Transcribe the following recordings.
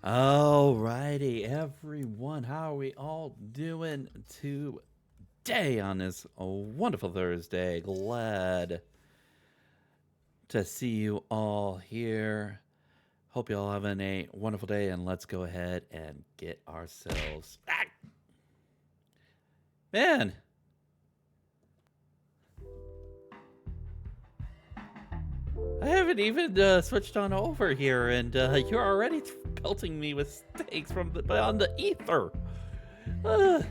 Alrighty, everyone. How are we all doing today on this wonderful Thursday? Glad to see you all here. Hope you all having a wonderful day, and let's go ahead and get ourselves. Man, I haven't even switched on over here, and you're already pelting me with steaks from on the ether. Uh,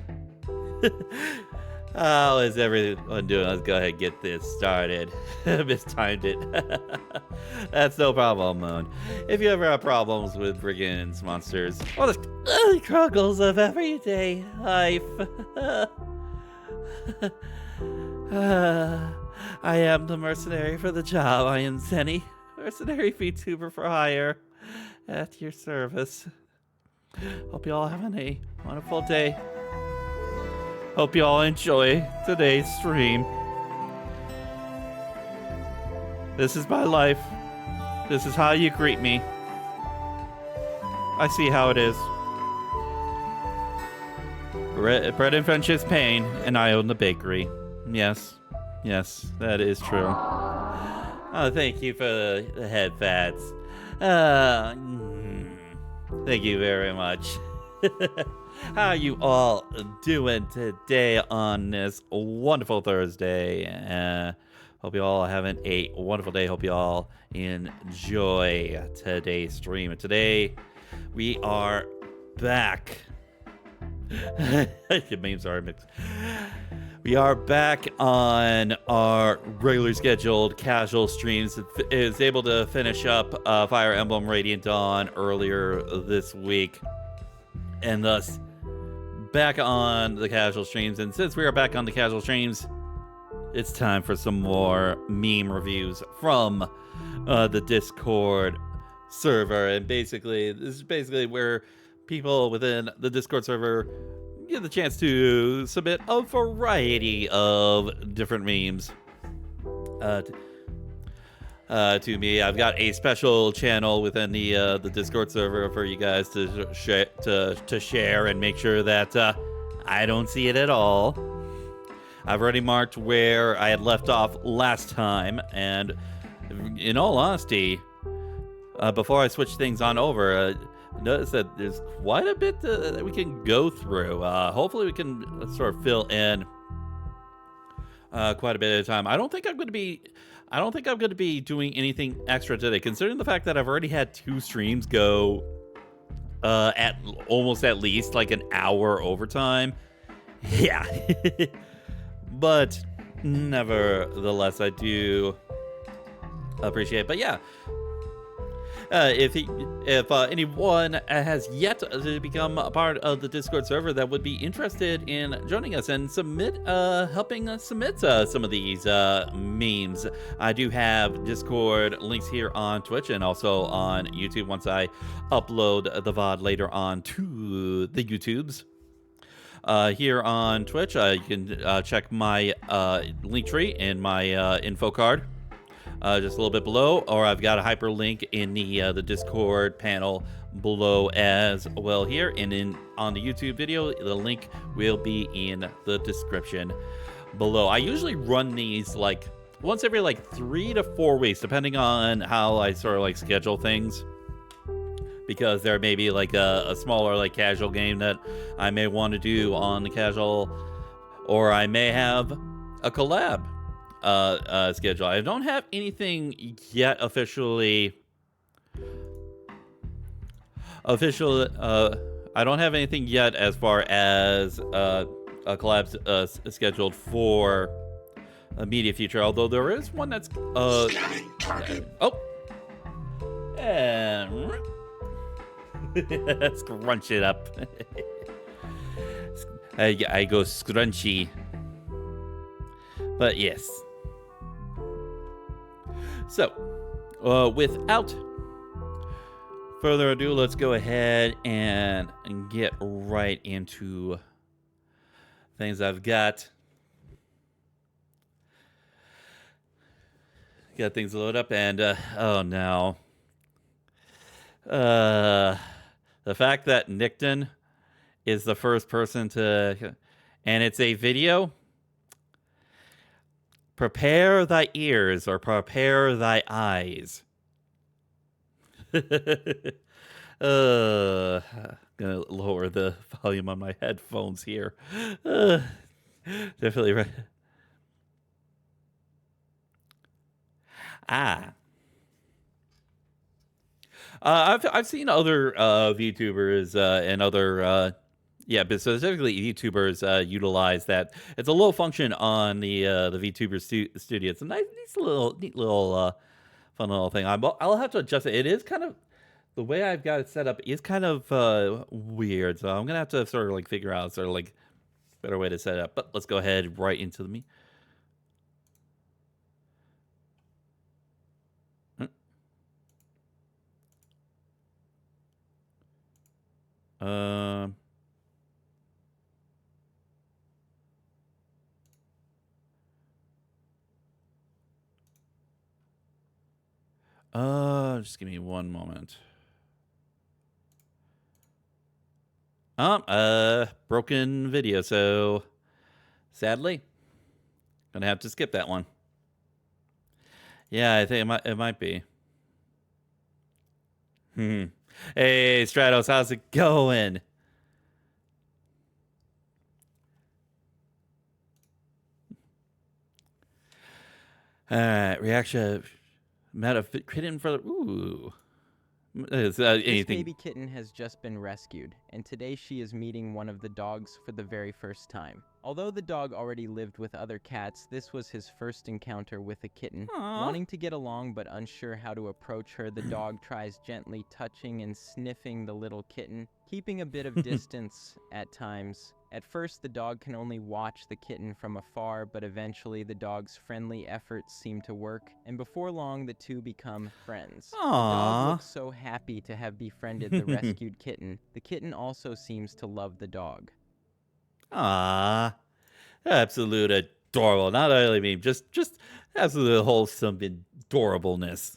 How is everyone doing? Let's go ahead and get this started. Mistimed it. That's no problem, Moon. If you ever have problems with brigands, monsters, or the struggles of everyday life, I am the mercenary for the job. I am Zenny, mercenary VTuber for hire, at your service. Hope you all having a wonderful day. Hope you all enjoy today's stream. This is my life. This is how you greet me. I see how it is. Bread and friendship's pain, and I own the bakery. Yes, that is true. Oh, thank you for the head fats. Thank you very much. How are you all doing today on this wonderful Thursday? Hope you all are having a wonderful day. Hope you all enjoy today's stream. And today we are back. The memes are mixed. We are back on our regularly scheduled casual streams. Is able to finish up Fire Emblem Radiant Dawn earlier this week, and thus back on the casual streams. And since we are back on the casual streams, it's time for some more meme reviews from the Discord server. And basically, this is basically where people within the Discord server get the chance to submit a variety of different memes to me. I've got a special channel within the Discord server for you guys to share and make sure that I don't see it at all. I've already marked where I had left off last time, and in all honesty, before I switch things on over, notice that there's quite a bit that we can go through. Hopefully we can sort of fill in quite a bit at a time. I don't think I'm going to be doing anything extra today, considering the fact that I've already had 2 streams go at least like an hour overtime. Yeah. But nevertheless, I do appreciate it. But yeah, if anyone has yet to become a part of the Discord server that would be interested in joining us and helping us submit some of these memes, I do have Discord links here on Twitch and also on YouTube once I upload the VOD later on to the YouTubes. Here on Twitch, you can check my link tree in my info card. Just a little bit below, or I've got a hyperlink in the Discord panel below as well here, and on the YouTube video, the link will be in the description below. I usually run these like once every like 3 to 4 weeks, depending on how I sort of like schedule things, because there may be like a smaller like casual game that I may want to do on the casual, or I may have a collab schedule. I don't have anything yet officially. I don't have anything yet as far as a collab scheduled for a media future. Although there is one that's and scrunch it up. I go scrunchy, but yes. So, without further ado, let's go ahead and get right into things I've got. Got things loaded up, and oh no. The fact that Nickton is the first person to, and it's a video. Prepare thy ears or prepare thy eyes. Gonna lower the volume on my headphones here. Definitely right. Ah. I've seen other VTubers and other yeah, but specifically YouTubers utilize that. It's a little function on the VTuber studio. It's a nice neat little fun little thing. I'll have to adjust it. It is kind of the way I've got it set up is kind of weird. So I'm gonna have to sort of like figure out sort of like better way to set it up. But let's go ahead right into the me. Um. Just give me one moment. Broken video, so sadly, gonna have to skip that one. Yeah, I think it might be. Hey, Stratos, how's it going? Reaction. Met a kitten for the. Ooh. This baby kitten has just been rescued, and today she is meeting one of the dogs for the very first time. Although the dog already lived with other cats, this was his first encounter with a kitten. Aww. Wanting to get along but unsure how to approach her, the dog tries gently touching and sniffing the little kitten, keeping a bit of distance at times. At first, the dog can only watch the kitten from afar, but eventually the dog's friendly efforts seem to work, and before long the two become friends. Aww. The dog looks so happy to have befriended the rescued kitten. The kitten also seems to love the dog. Ah, absolute adorable. Not only me, just absolute wholesome adorableness.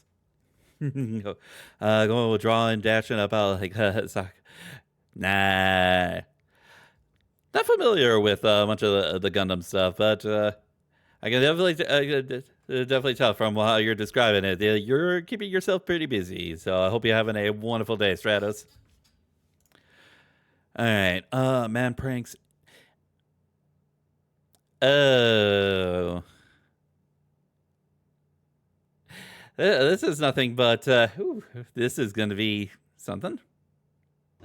Going with drawing, dashing about like nah. Not familiar with much of the Gundam stuff, but I can definitely tell from how you're describing it. You're keeping yourself pretty busy, so I hope you're having a wonderful day, Stratos. All right, man pranks. Oh. This is nothing but, this is going to be something.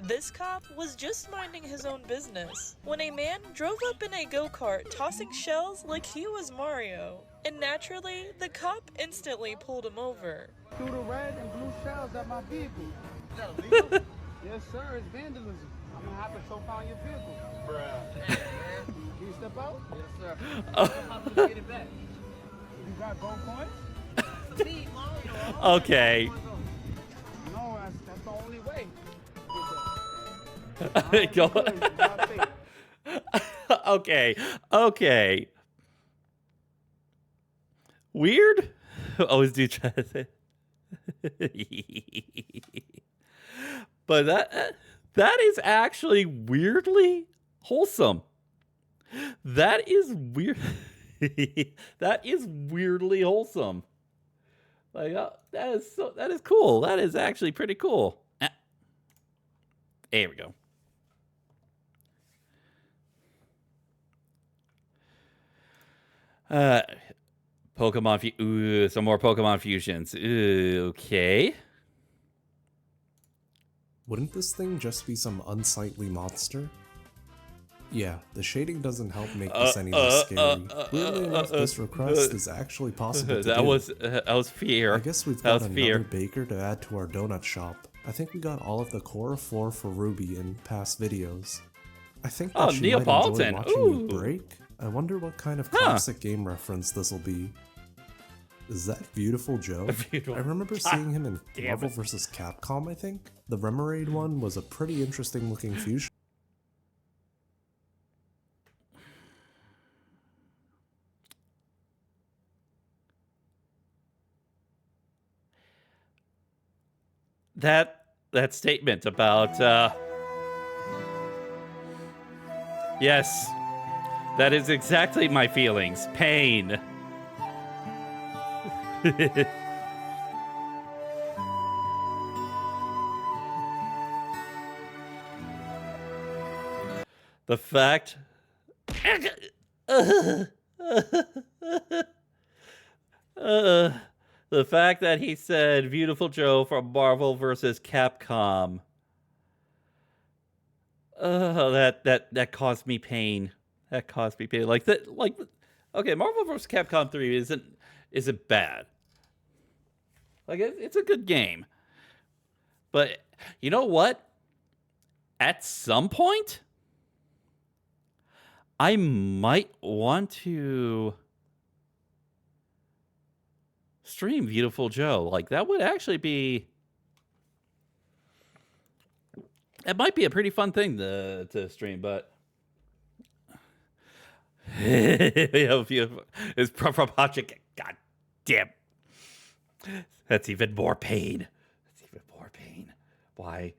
This cop was just minding his own business when a man drove up in a go-kart tossing shells like he was Mario. And naturally, the cop instantly pulled him over. Threw the red and blue shells at my vehicle. Is that illegal? Yes, sir. It's vandalism. I'm gonna have to choke on your vehicle. Bruh. Can you step out? Yes, sir. How do you get it back? You got gold coins? Okay. No, that's the only way. Okay. Weird? Always do try to say. But that is actually weirdly wholesome. That is weird. That is weirdly wholesome. Like that is cool. That is actually pretty cool. There we go. Pokemon ooh, some more Pokemon fusions. Ooh, okay. Wouldn't this thing just be some unsightly monster? Yeah, the shading doesn't help make this any less scary. Weirdly enough, this request is actually possible to do. That was fear. I guess we've got another baker to add to our donut shop. I think we got all of the Cora 4 for Ruby in past videos. I think that she might enjoy watching you break. I wonder what kind of classic game reference this'll be. Is that Beautiful Joe? I remember seeing him in Marvel vs. Capcom, I think. The Remoraid one was a pretty interesting looking fusion. that statement about yes, that is exactly my feelings. Pain. The fact the fact that he said Beautiful Joe from Marvel versus Capcom. That caused me pain. That caused me pain. Okay, Marvel vs. Capcom 3 isn't bad. Like it's a good game. But you know what? At some point, I might want to stream Beautiful Joe. Like that would actually be. It might be a pretty fun thing to stream, but it's proper project. God damn, that's even more pain. That's even more pain. Why?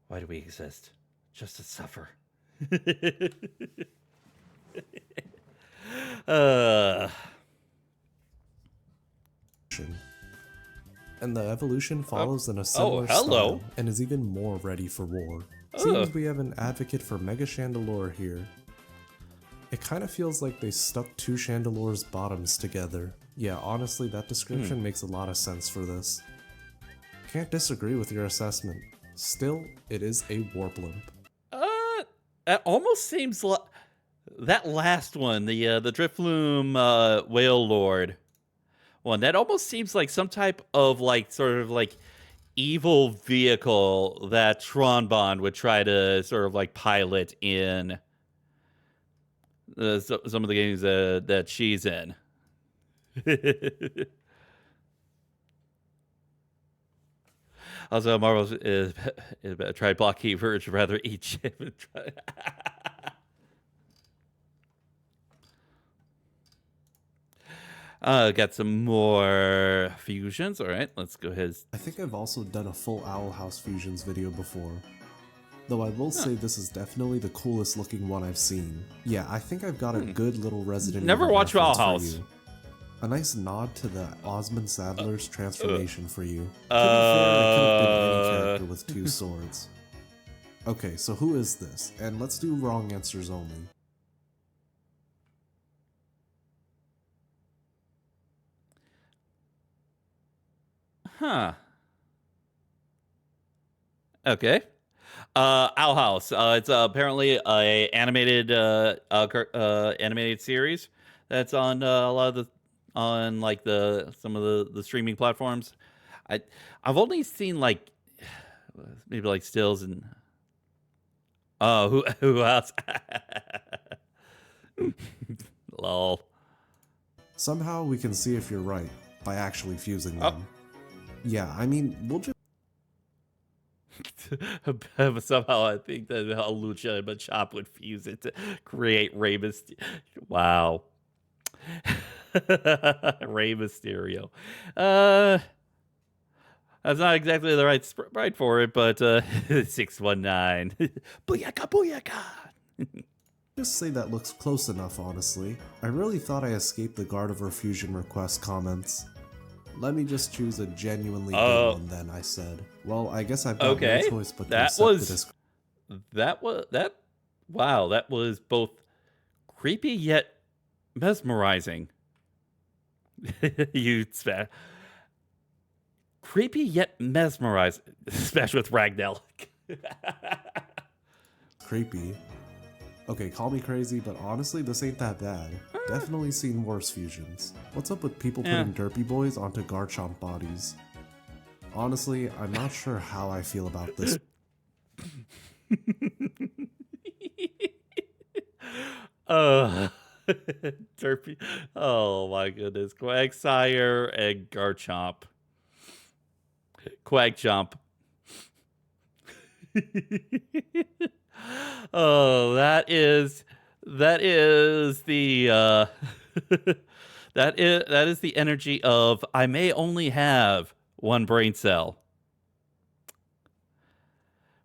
Why do we exist? Just to suffer. And the evolution follows in a similar style and is even more ready for war. Seems we have an advocate for Mega Chandelure here. It kind of feels like they stuck two Chandelure's bottoms together. Yeah, honestly, that description makes a lot of sense for this. Can't disagree with your assessment. Still, it is a Warblump. It almost seems like that last one, the Drifloon Whale Lord one. That almost seems like some type of sort of evil vehicle that Tronbond would try to sort of pilot in some of the games that she's in. Also, Marvel is tried blocky verge rather each. Got some more fusions. All right, let's go ahead. I think I've also done a full Owl House fusions video before. Though I will say this is definitely the coolest looking one I've seen. Yeah, I think I've got a good little Resident Never Evil watched Owl reference House. for you. A nice nod to the Osmond Sadler's transformation for you. To be fair, it could have been any character with two swords. Okay, so who is this? And let's do wrong answers only. Huh. Okay. Owl House. It's apparently a animated animated series that's on a lot of the some of the streaming platforms. I've only seen maybe stills and who else? Lol. Somehow we can see if you're right by actually fusing them. Yeah, I mean, we'll just somehow I think that Lucha and Machop would fuse it to create Rey Mysterio. Wow. Rey Mysterio. That's not exactly the right sprite for it, but 619. Booyaka, booyaka. just say that looks close enough, honestly. I really thought I escaped the Gardevoir fusion request comments. Let me just choose a genuinely good one then, I said. Well, I guess I've got no choice but to accept the disc. Wow, that was both creepy yet mesmerizing. Creepy yet mesmerizing, especially with Ragnell. Creepy. Okay, call me crazy, but honestly, this ain't that bad. Definitely seen worse fusions. What's up with people putting Derpy Boys onto Garchomp bodies? Honestly, I'm not sure how I feel about this. Derpy. Oh my goodness. Quagsire and Garchomp. Quagchomp. Oh, that is the that is the energy of I may only have one brain cell.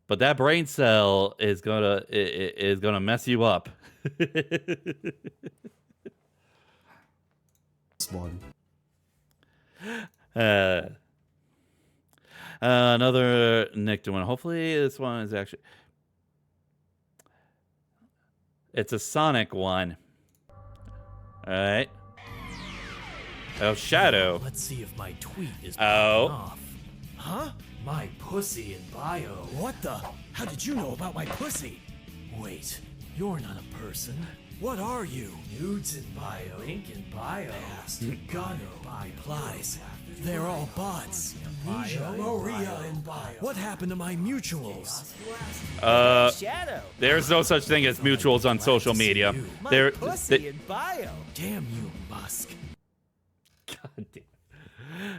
But that brain cell is gonna mess you up. This one. Another Nicta one. Hopefully this one is actually... It's a Sonic one. Alright. Oh, Shadow. Let's see if my tweet is off. Huh? My pussy in bio. What the? How did you know about my pussy? Wait, you're not a person. What are you? Nudes in bio, ink in bio, gun bio, replies. They're all bots. Amnesia, Maria in bio. What happened to my mutuals? Shadow. There's no such thing as mutuals on social media. My pussy in bio. Damn you, Musk. God damn.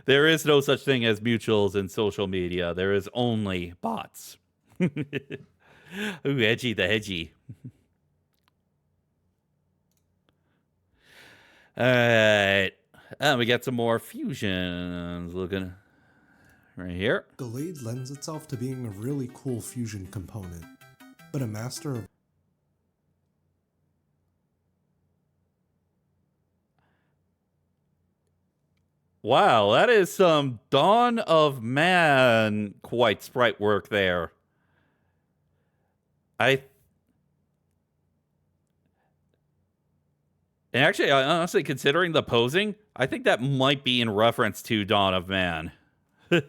There is no such thing as mutuals in social media. There is only bots. Ooh, edgy the hedgy. Alright. We got some more fusions looking right here. Gallade lends itself to being a really cool fusion component, but a master of... Wow, that is some Dawn of Man quite sprite work there. And actually, honestly, considering the posing, I think that might be in reference to Dawn of Man. Of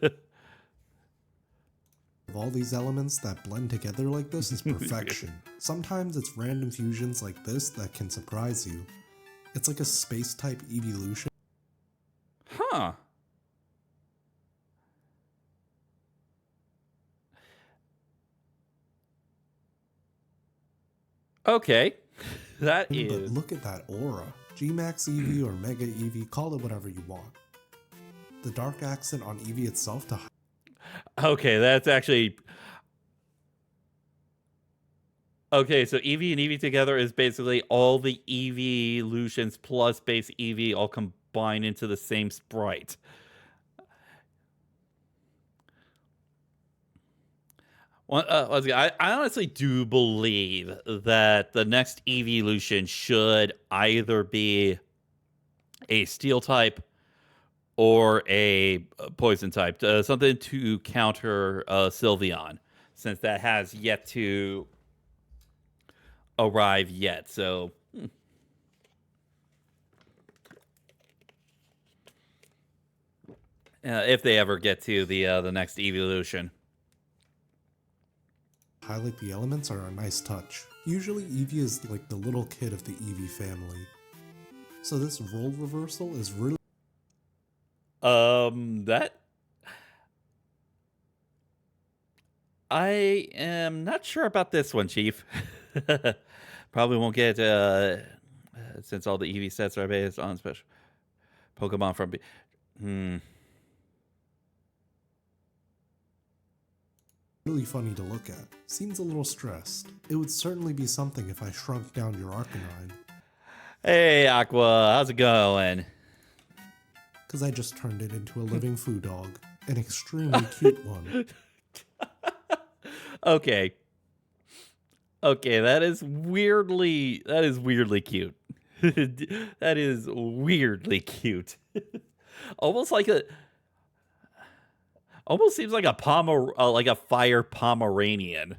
all these elements that blend together like this is perfection. Sometimes it's random fusions like this that can surprise you. It's like a space-type evolution. Huh. Okay. That is... But look at that aura. G-Max Eevee or Mega Eevee, call it whatever you want. The dark accent on Eevee itself to... Okay, that's actually... Okay, so Eevee and Eevee together is basically all the evolutions plus base Eevee all combined into the same sprite. Well, I honestly do believe that the next evolution should either be a steel type or a poison type, something to counter Sylveon, since that has yet to arrive yet. So if they ever get to the next evolution. Highlight the elements are a nice touch. Usually Eevee is like the little kid of the Eevee family. So this role reversal is really... That... I am not sure about this one, Chief. Probably won't get, since all the Eevee sets are based on special Pokemon from... Really funny to look at. Seems a little stressed. It would certainly be something if I shrunk down your Arcanine. Hey, Aqua, how's it going? Because I just turned it into a living food dog. An extremely cute one. Okay. Okay, that is weirdly cute. That is weirdly cute. Almost like a... Almost seems like a fire Pomeranian.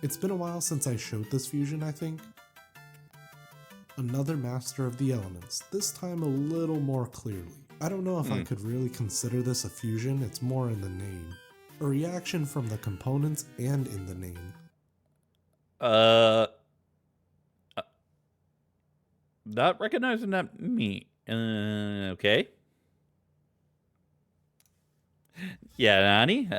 It's been a while since I showed this fusion, I think. Another master of the elements, this time a little more clearly. I don't know if I could really consider this a fusion, it's more in the name. A reaction from the components and in the name. Not recognizing that me. Okay. Yeah, Nani?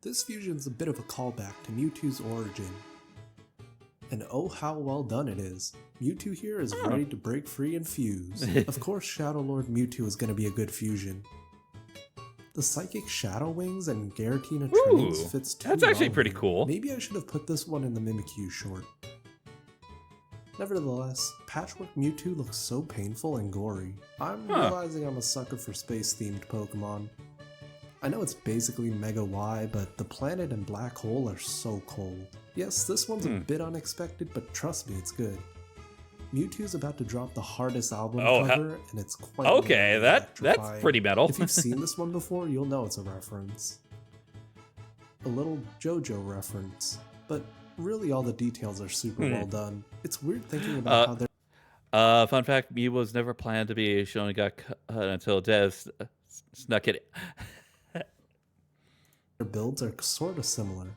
This fusion's a bit of a callback to Mewtwo's origin. And oh how well done it is. Mewtwo here is ready to break free and fuse. Of course Shadow Lord Mewtwo is going to be a good fusion. The Psychic Shadow Wings and Giratina trimmings fits too that's actually well pretty here. cool. Maybe I should have put this one in the Mimikyu short. Nevertheless, Patchwork Mewtwo looks so painful and gory. I'm realizing I'm a sucker for space-themed Pokemon. I know it's basically Mega Y, but the planet and black hole are so cold. Yes, this one's a bit unexpected, but trust me, it's good. Mewtwo's about to drop the hardest album cover, and it's quite okay. That's pretty metal. If you've seen this one before, you'll know it's a reference. A little JoJo reference, but really all the details are super well done. It's weird thinking about how they're... Fun fact, Mew was never planned to be shown and got cut until Dev snuck it. Their builds are sort of similar.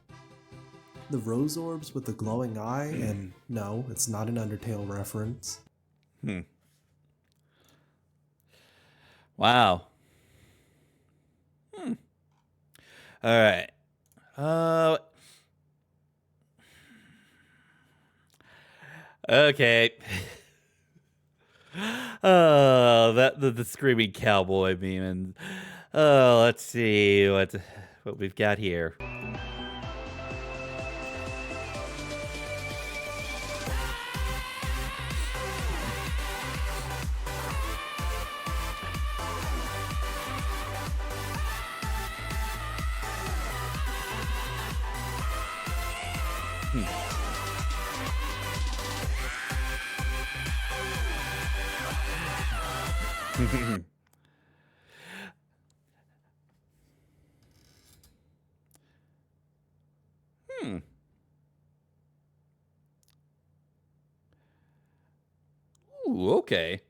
The rose orbs with the glowing eye, and no, it's not an Undertale reference. Wow. Alright. Okay. The screaming cowboy meme, and let's see what we've got here. Ooh, okay.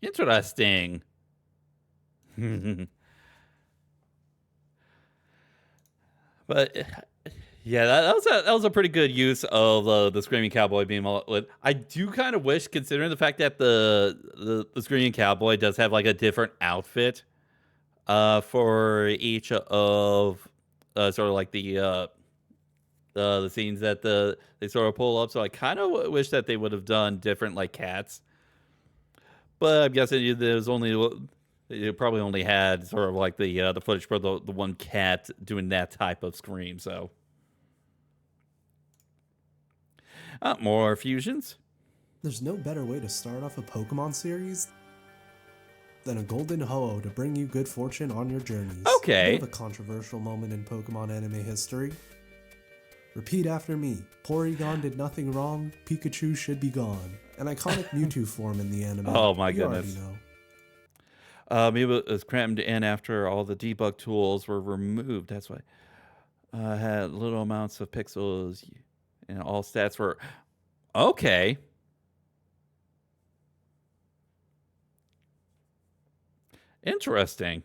Interesting. But yeah, that was a pretty good use of the Screaming Cowboy being. I do kind of wish, considering the fact that the Screaming Cowboy does have like a different outfit for each of sort of like the scenes that they sort of pull up. So I kind of wish that they would have done different like cats. But I'm guessing there's only you probably only had sort of like the footage for the one cat doing that type of scream. So more fusions. There's no better way to start off a Pokemon series than a golden Ho-Oh to bring you good fortune on your journeys. Okay. A bit of a controversial moment in Pokemon anime history. Repeat after me. Porygon did nothing wrong. Pikachu should be gone. An iconic Mewtwo form in the anime. Oh my you goodness. Already know. Mew was crammed in after all the debug tools were removed. That's why had little amounts of pixels, and all stats were okay. Interesting.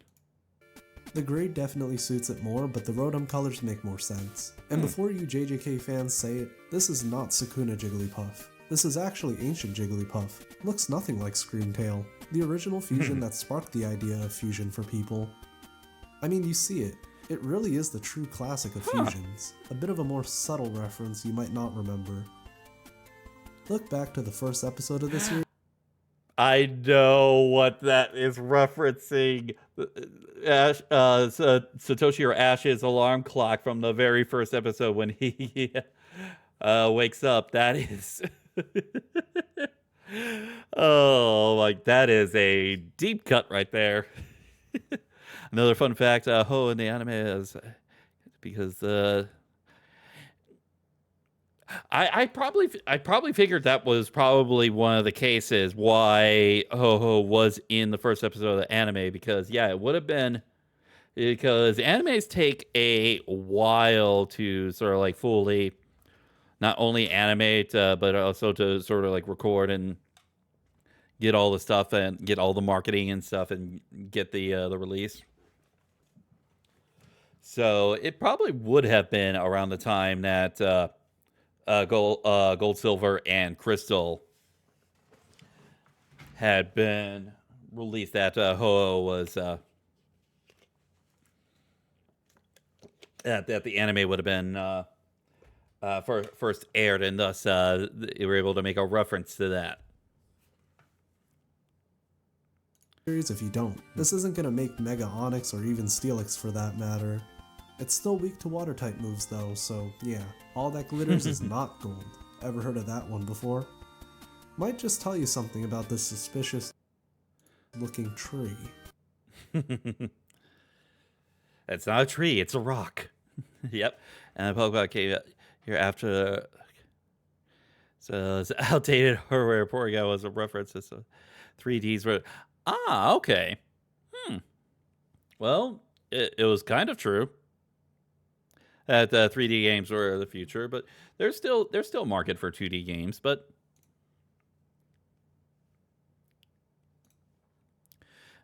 The gray definitely suits it more, but the Rotom colors make more sense. And before you JJK fans say it, this is not Sukuna Jigglypuff. This is actually ancient Jigglypuff. Looks nothing like Screamtail, the original fusion that sparked the idea of fusion for people. I mean, you see it. It really is the true classic of fusions. A bit of a more subtle reference you might not remember. Look back to the first episode of this series. I know what that is referencing. Satoshi or Ash's alarm clock from the very first episode when he wakes up. That is... oh, like that is a deep cut right there. Another fun fact, Ho in the anime is because I probably figured that was probably one of the cases why Ho was in the first episode of the anime, because yeah, it would have been, because animes take a while to sort of like fully not only animate but also to sort of like record and get all the stuff and get all the marketing and stuff and get the release. So it probably would have been around the time that Gold, Silver, and Crystal had been released, that Ho-Oh was that the anime would have been first aired, and thus they were able to make a reference to that. if you don't. This isn't gonna make Mega Onyx or even Steelix for that matter. It's still weak to water type moves though, so yeah, all that glitters is not gold. Ever heard of that one before? Might just tell you something about this suspicious looking tree. It's not a tree, it's a rock. Yep. And the Pokemon came here after. So it's outdated hardware Porygon was a reference to 3Ds were. Ah, okay. Well, it was kind of true that 3D games were the future, but there's still a market for 2D games, but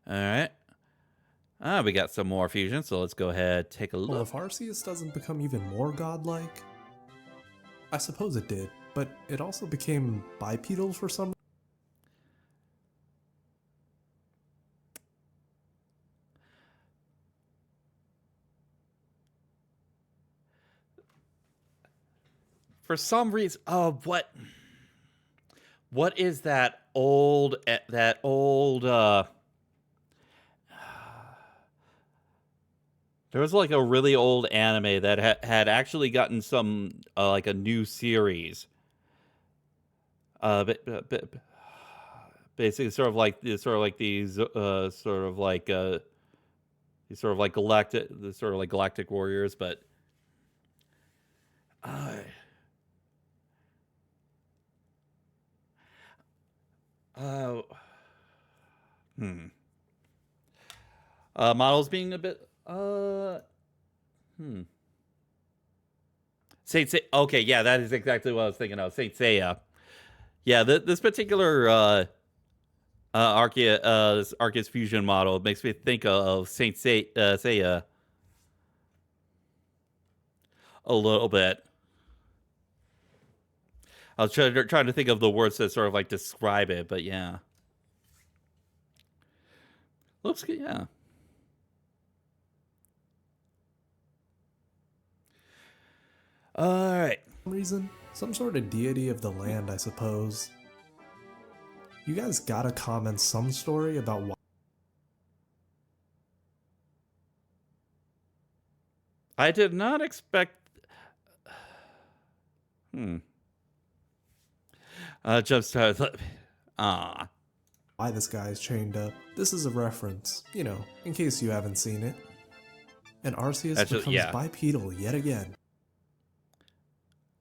all right. We got some more fusion, so let's go ahead take a look. Well, if Arceus doesn't become even more godlike, I suppose it did, but it also became bipedal for some. For some reason, what is that old there was like a really old anime that had actually gotten some like a new series. Basically sort of like these galactic warriors, but models being a bit Saint Seiya. Okay, yeah, that is exactly what I was thinking of. Saint Seiya. Yeah, this particular Arceus fusion model makes me think of Saint Seiya a little bit. I was trying to think of the words that sort of like describe it, but yeah. Looks good, yeah. All right. Reason? Some sort of deity of the land, I suppose. You guys gotta comment some story about why. I did not expect. Jumpstart. Why this guy is chained up. This is a reference, you know, in case you haven't seen it. And Arceus becomes bipedal yet again.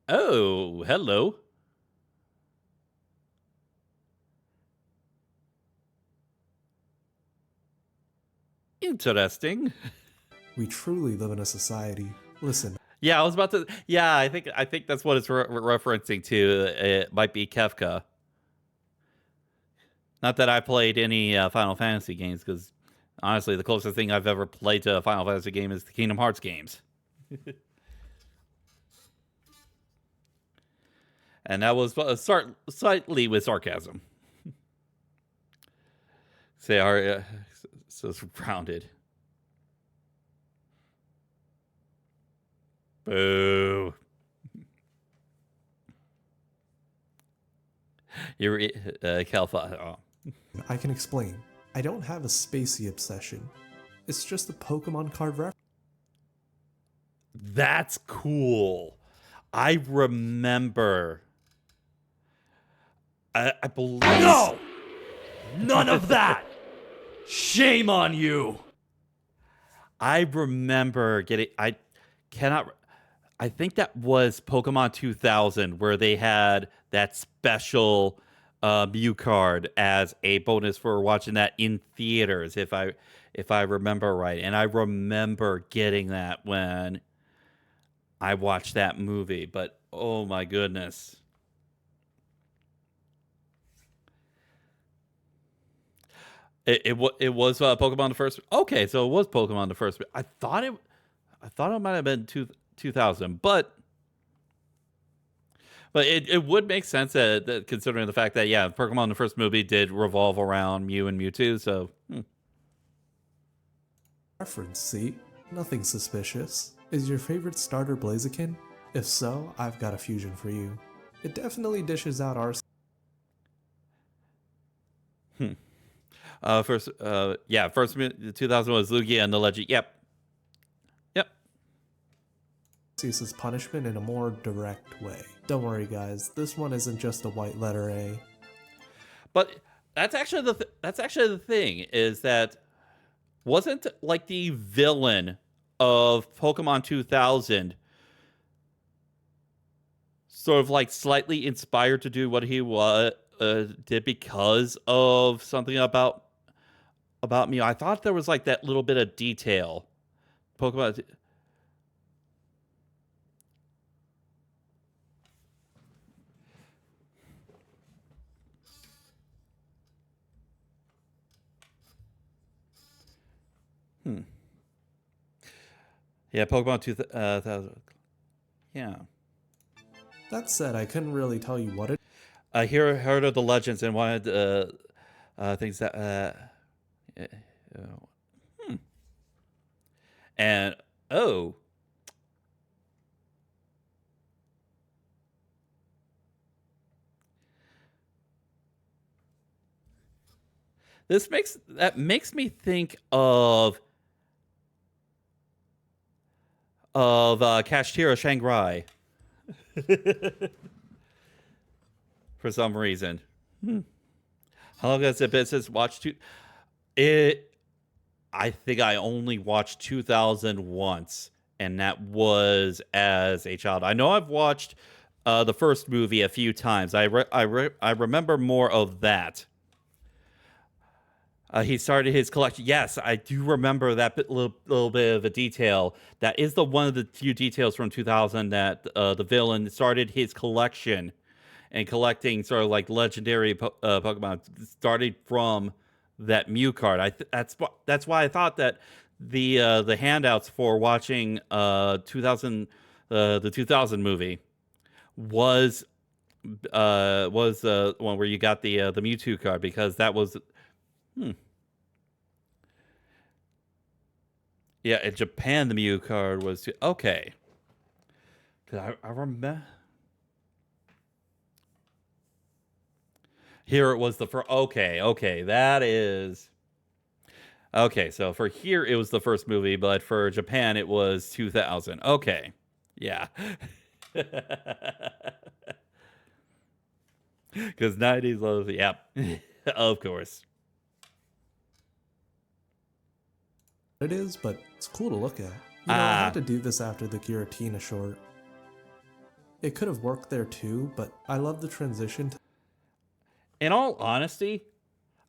Oh, hello. Interesting. We truly live in a society. Listen. Yeah, I was about to. Yeah, I think that's what it's referencing to. It might be Kefka. Not that I played any Final Fantasy games, because honestly, the closest thing I've ever played to a Final Fantasy game is the Kingdom Hearts games. And that was slightly with sarcasm. So it's grounded. Boo. You're Kalfa. Oh. I can explain. I don't have a spacey obsession. It's just a Pokemon card reference. That's cool. I remember. I believe. No! None of that! Shame on you! I remember getting. I think that was Pokemon 2000 where they had that special Mew card as a bonus for watching that in theaters, if I remember right. And I remember getting that when I watched that movie. But oh my goodness. It was Pokemon the first. Okay, so it was Pokemon the first. I thought it might have been 2000, but it would make sense that considering the fact that Pokemon the first movie did revolve around Mew and Mewtwo. So reference, see? Nothing suspicious. Is your favorite starter Blaziken? If so, I've got a fusion for you. It definitely dishes out our. First 2000 was Lugia and the Legend. Yep. Sees his punishment in a more direct way. Don't worry, guys. This one isn't just a white letter A. But that's actually the thing is that wasn't like the villain of Pokemon 2000 sort of like slightly inspired to do what he did because of something about me. I thought there was like that little bit of detail. Pokemon. Yeah, Pokemon 2000. Yeah. That said, I couldn't really tell you what it. I heard of the legends and wanted things that. And oh. That makes me think of Kashtira Shangrai. For some reason. How long has it been since watched I think I only watched 2000 once, and that was as a child. I know I've watched the first movie a few times. I remember more of that. He started his collection. Yes, I do remember that little bit of a detail. That is one of the few details from 2000 that the villain started his collection and collecting sort of like legendary Pokemon started from that Mew card. That's why I thought that the handouts for watching the 2000 movie was the one where you got the Mewtwo card, because that was. Yeah, in Japan, the Mew card was okay. Because I remember. Here it was the first. Okay, that is. Okay, so for here it was the first movie, but for Japan it was 2000. Okay, yeah. Because 90s love, yeah, of course. It is, but it's cool to look at. I had to do this after the Giratina short. It could have worked there too, but I love the transition. In all honesty,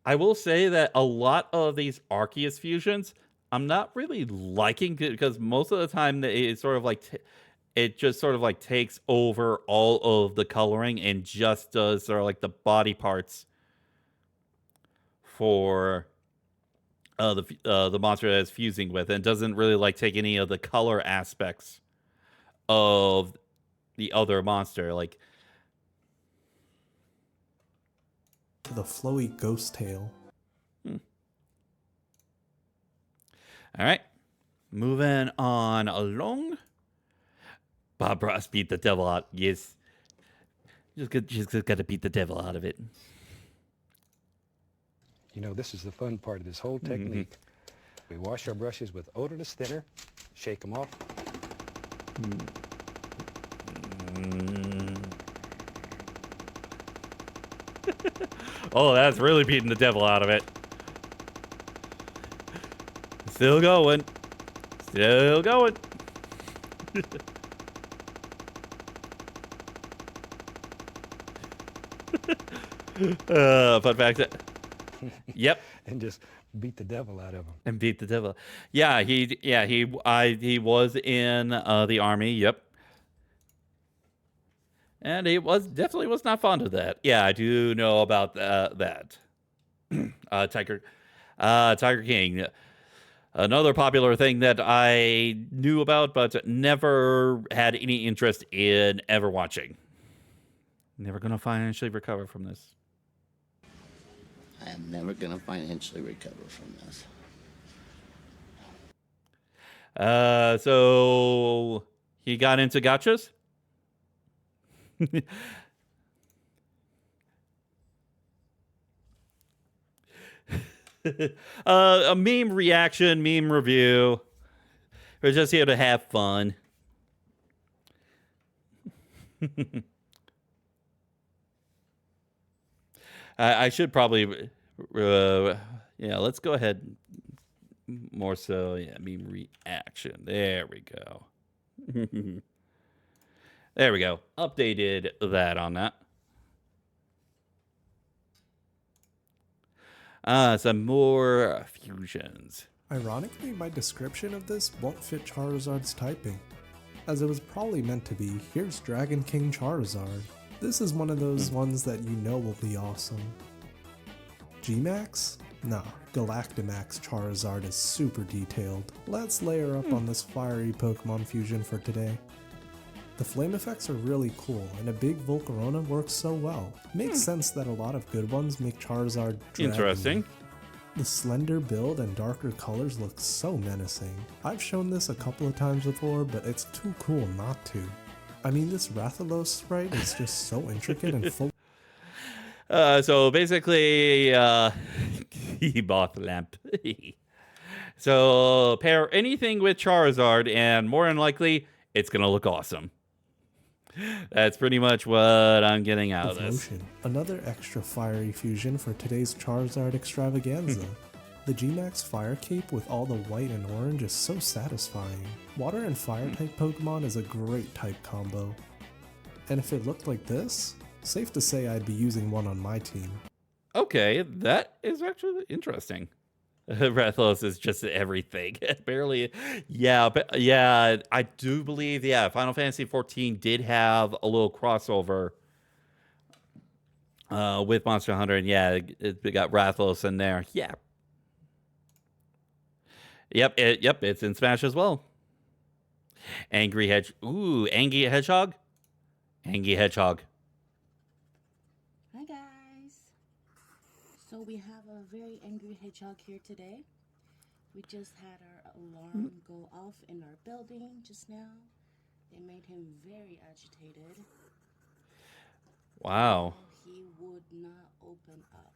I will say that a lot of these Arceus fusions, I'm not really liking, because most of the time it sort of like it just sort of like takes over all of the coloring and just does sort of like the body parts for the monster that it's fusing with, and doesn't really like take any of the color aspects of the other monster, like the flowy ghost tail. All right, moving on along. Bob Ross beat the devil out. Yes, just got to beat the devil out of it. You know, this is the fun part of this whole technique. We wash our brushes with odorless thinner, shake them off. Oh, that's really beating the devil out of it. Still going. Still going. Fun fact. Yep. And just beat the devil out of him. And beat the devil. Yeah, he was in the army. Yep. And he definitely was not fond of that. Yeah, I do know about that. Tiger King. Another popular thing that I knew about, but never had any interest in ever watching. Never going to financially recover from this. I am never going to financially recover from this. So he got into gachas? A meme reaction, meme review. We're just here to have fun. I should probably, yeah, let's go ahead. More so, yeah, meme reaction. There we go. There we go. Updated that on that. Some more fusions. Ironically, my description of this won't fit Charizard's typing, as it was probably meant to be, here's Dragon King Charizard. This is one of those ones that you know will be awesome. G-Max? Nah, Galactimax Charizard is super detailed. Let's layer up on this fiery Pokemon fusion for today. The flame effects are really cool, and a big Volcarona works so well. Makes sense that a lot of good ones make Charizard dragony. Interesting. The slender build and darker colors look so menacing. I've shown this a couple of times before, but it's too cool not to. I mean, this Rathalos sprite is just so intricate and full. So basically, Moth Lamp. So pair anything with Charizard, and more than likely, it's gonna look awesome. That's pretty much what I'm getting out of this. Another extra fiery fusion for today's Charizard extravaganza. The G-Max Fire Cape with all the white and orange is so satisfying. Water and Fire type Pokemon is a great type combo. And if it looked like this, safe to say I'd be using one on my team. Okay, that is actually interesting. Rathalos is just everything. Barely, yeah, but yeah, I do believe, yeah, Final Fantasy XIV did have a little crossover with Monster Hunter, and yeah, it got Rathalos in there. Yeah. Yep, it's in Smash as well. Angry Hedgehog. Ooh, Angry Hedgehog? Angry Hedgehog. Hi guys. So we have a very angry hedgehog here today. We just had our alarm go off in our building just now. It made him very agitated. Wow. He would not open up.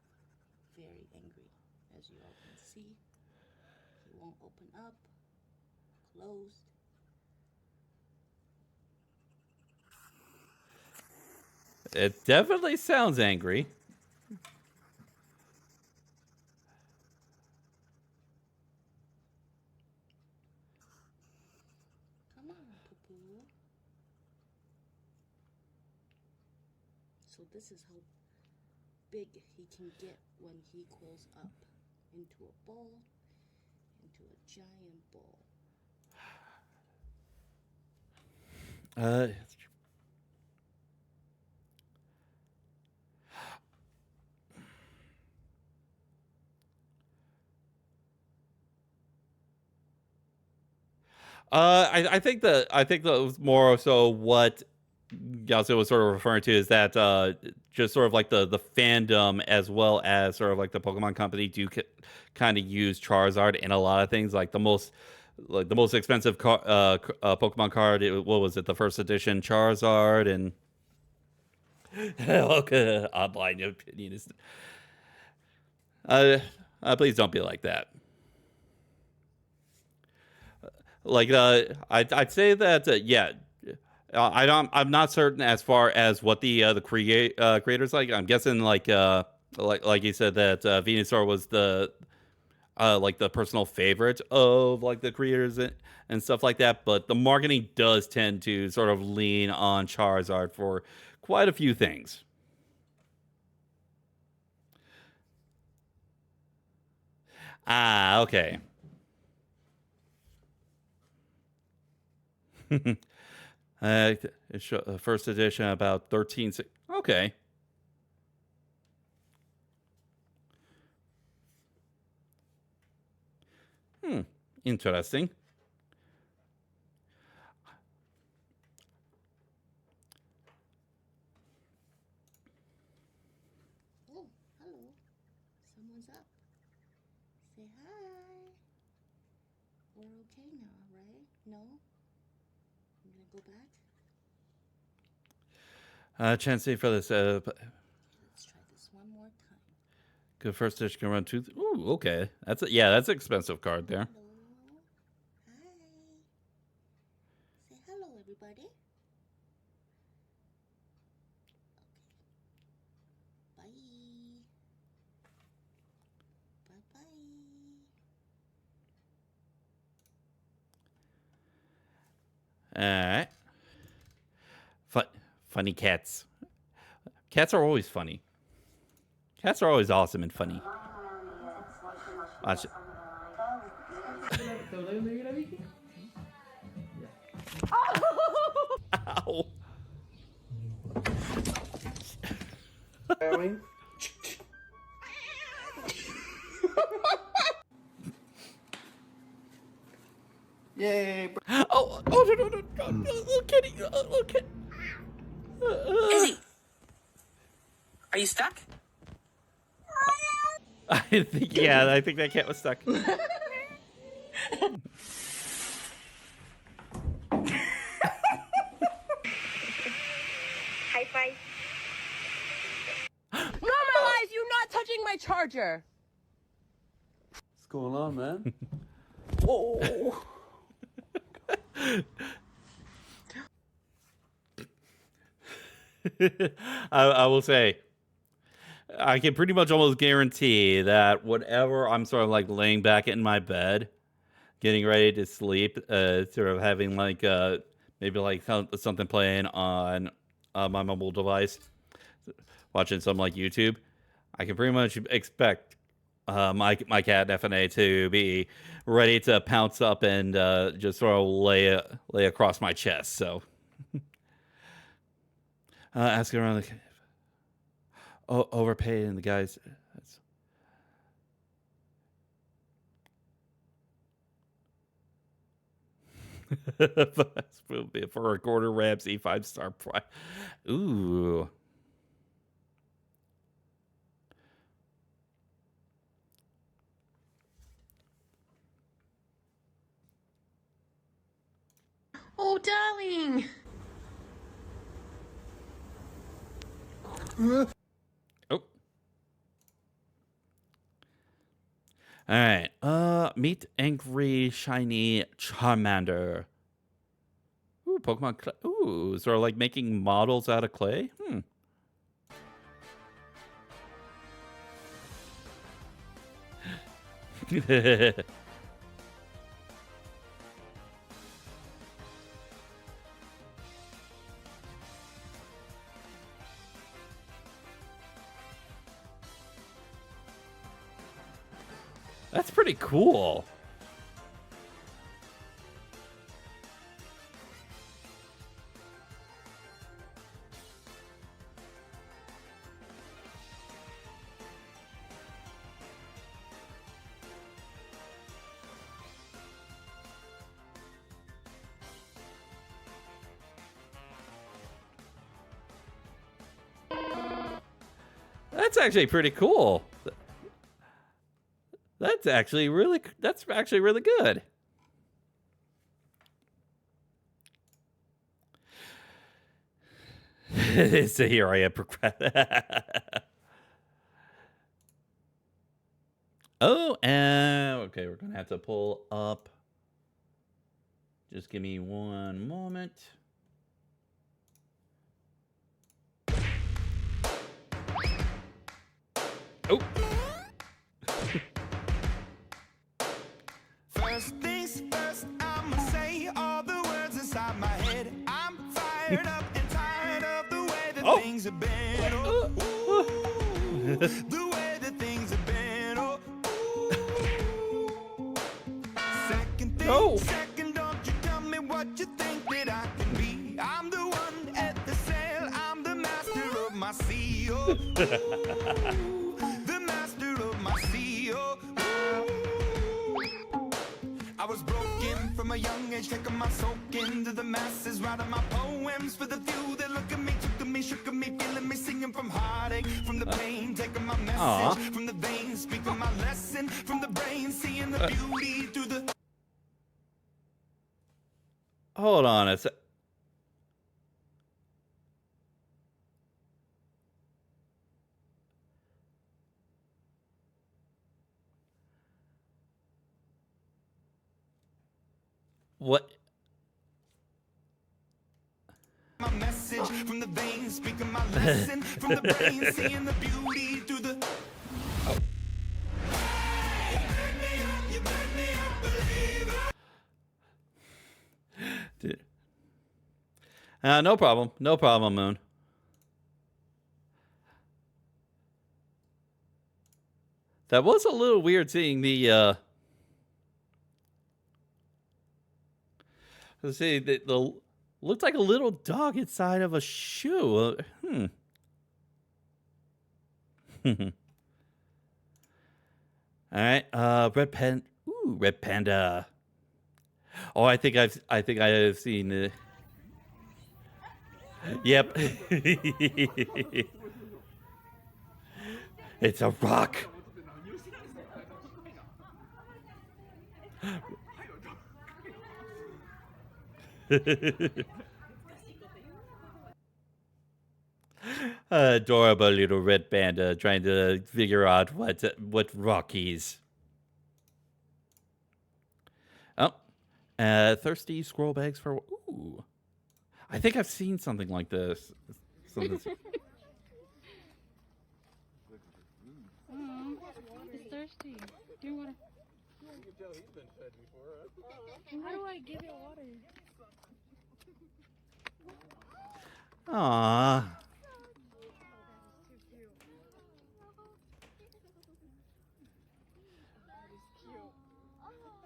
Very angry, as you all can see. He won't open up. Closed. It definitely sounds angry. Come on, Poo-Poo. So this is how big he can get when he cools up into a ball, into a giant ball. I think that was more so what Yasuo was sort of referring to is that just sort of like the fandom as well as sort of like the Pokemon Company do kind of use Charizard in a lot of things, like the most expensive Pokemon card. What was it? The first edition Charizard, and okay, online opinion is. Please don't be like that. Like I'd say that yeah. I'm not certain as far as what the creators like. I'm guessing like you said that Venusaur was the like the personal favorite of like the creators and stuff like that. But the marketing does tend to sort of lean on Charizard for quite a few things. Ah, okay. First edition about 13. Okay. Interesting. Oh, hello. Someone's up. Say hi. We're okay now, right? No? I'm gonna go back. Chancey for this. Let's try this one more time. Good first dish can run 2. Ooh, okay. That's an expensive card there. Hello. Hi. Say hello, everybody. Okay. Bye. Bye. All right. Funny cats. Cats are always funny. Cats are always awesome and funny. Watch it. Ow. Yay! Oh, no, Kitty. Okay. Izzy, are you stuck? I think that cat was stuck. High five. Normalize you not touching my charger. What's going on, man? Whoa! I will say, I can pretty much almost guarantee that whenever I'm sort of like laying back in my bed, getting ready to sleep, sort of having like maybe like something playing on my mobile device, watching some like YouTube, I can pretty much expect my cat FNA to be ready to pounce up and just sort of lay across my chest. So asking around the cave. Overpaid and the guys. For a Gordon Ramsay 5-star prize. Ooh. Oh, darling. Oh. All right. Meet angry shiny Charmander. Ooh, Pokemon clay. Ooh, sort of like making models out of clay. That's pretty cool. That's actually pretty cool. That's actually really good. So here I am. Oh, and okay, we're gonna have to pull up. Just give me one moment. Oh. First things first, I'ma say all the words inside my head. I'm fired up and tired of the way that things have been. Oh, ooh, the way that things have been. Oh, ooh. Second thing, second, don't you tell me what you think that I can be. I'm the one at the sail. I'm the master of my sea. Oh, the master of my sea. Oh, I was broken from a young age, taking my soak into the masses, writing my poems for the few that look at me, took to me, shook at me, feeling me, singing from heartache, from the pain, taking my message from the veins, speaking my lesson from the brain, seeing the beauty through the. Hold on a sec. What? My message from the veins, speaking my lesson from the brain, seeing the beauty through the. No problem. No problem, Moon. That was a little weird seeing the let's see, the looked like a little dog inside of a shoe. All right, red panda. Oh, I think I have seen it. Yep. It's a rock. Adorable little red panda trying to figure out what rock he's. Oh, thirsty squirrel bags for. Ooh, I think I've seen something like this. It's thirsty. Do water. How do I give it water? Aww.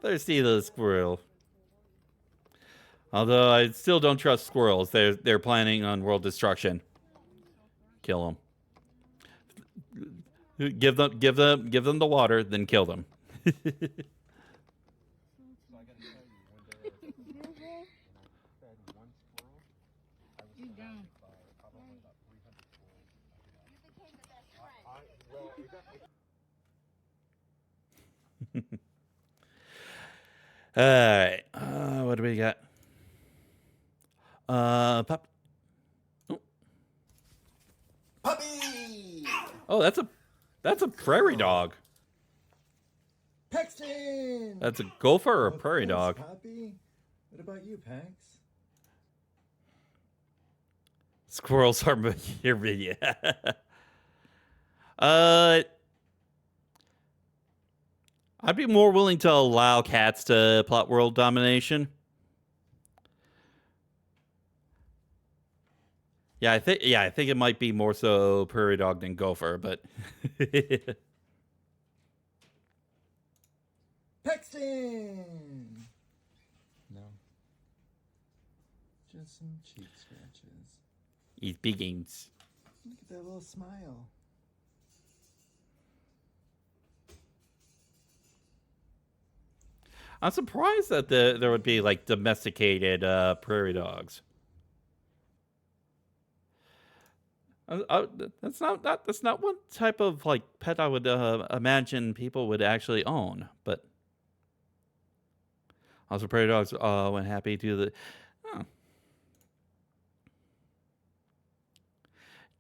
Thirsty little squirrel. Although I still don't trust squirrels. They're planning on world destruction. Kill them. Give them the water, then kill them. All right. What do we got? Pup. Oh. Puppy. Oh, that's a prairie dog. Paxton. That's a gopher or a prairie dog. Puppy. What about you, Pax? Squirrels are here. Yeah. I'd be more willing to allow cats to plot world domination. Yeah, I think it might be more so prairie dog than gopher, but Paxton. No. Just some cheek scratches. He's begins. Look at that little smile. I'm surprised that there would be like domesticated prairie dogs. That's not one type of like pet I would imagine people would actually own. But also, prairie dogs when happy to the. Oh.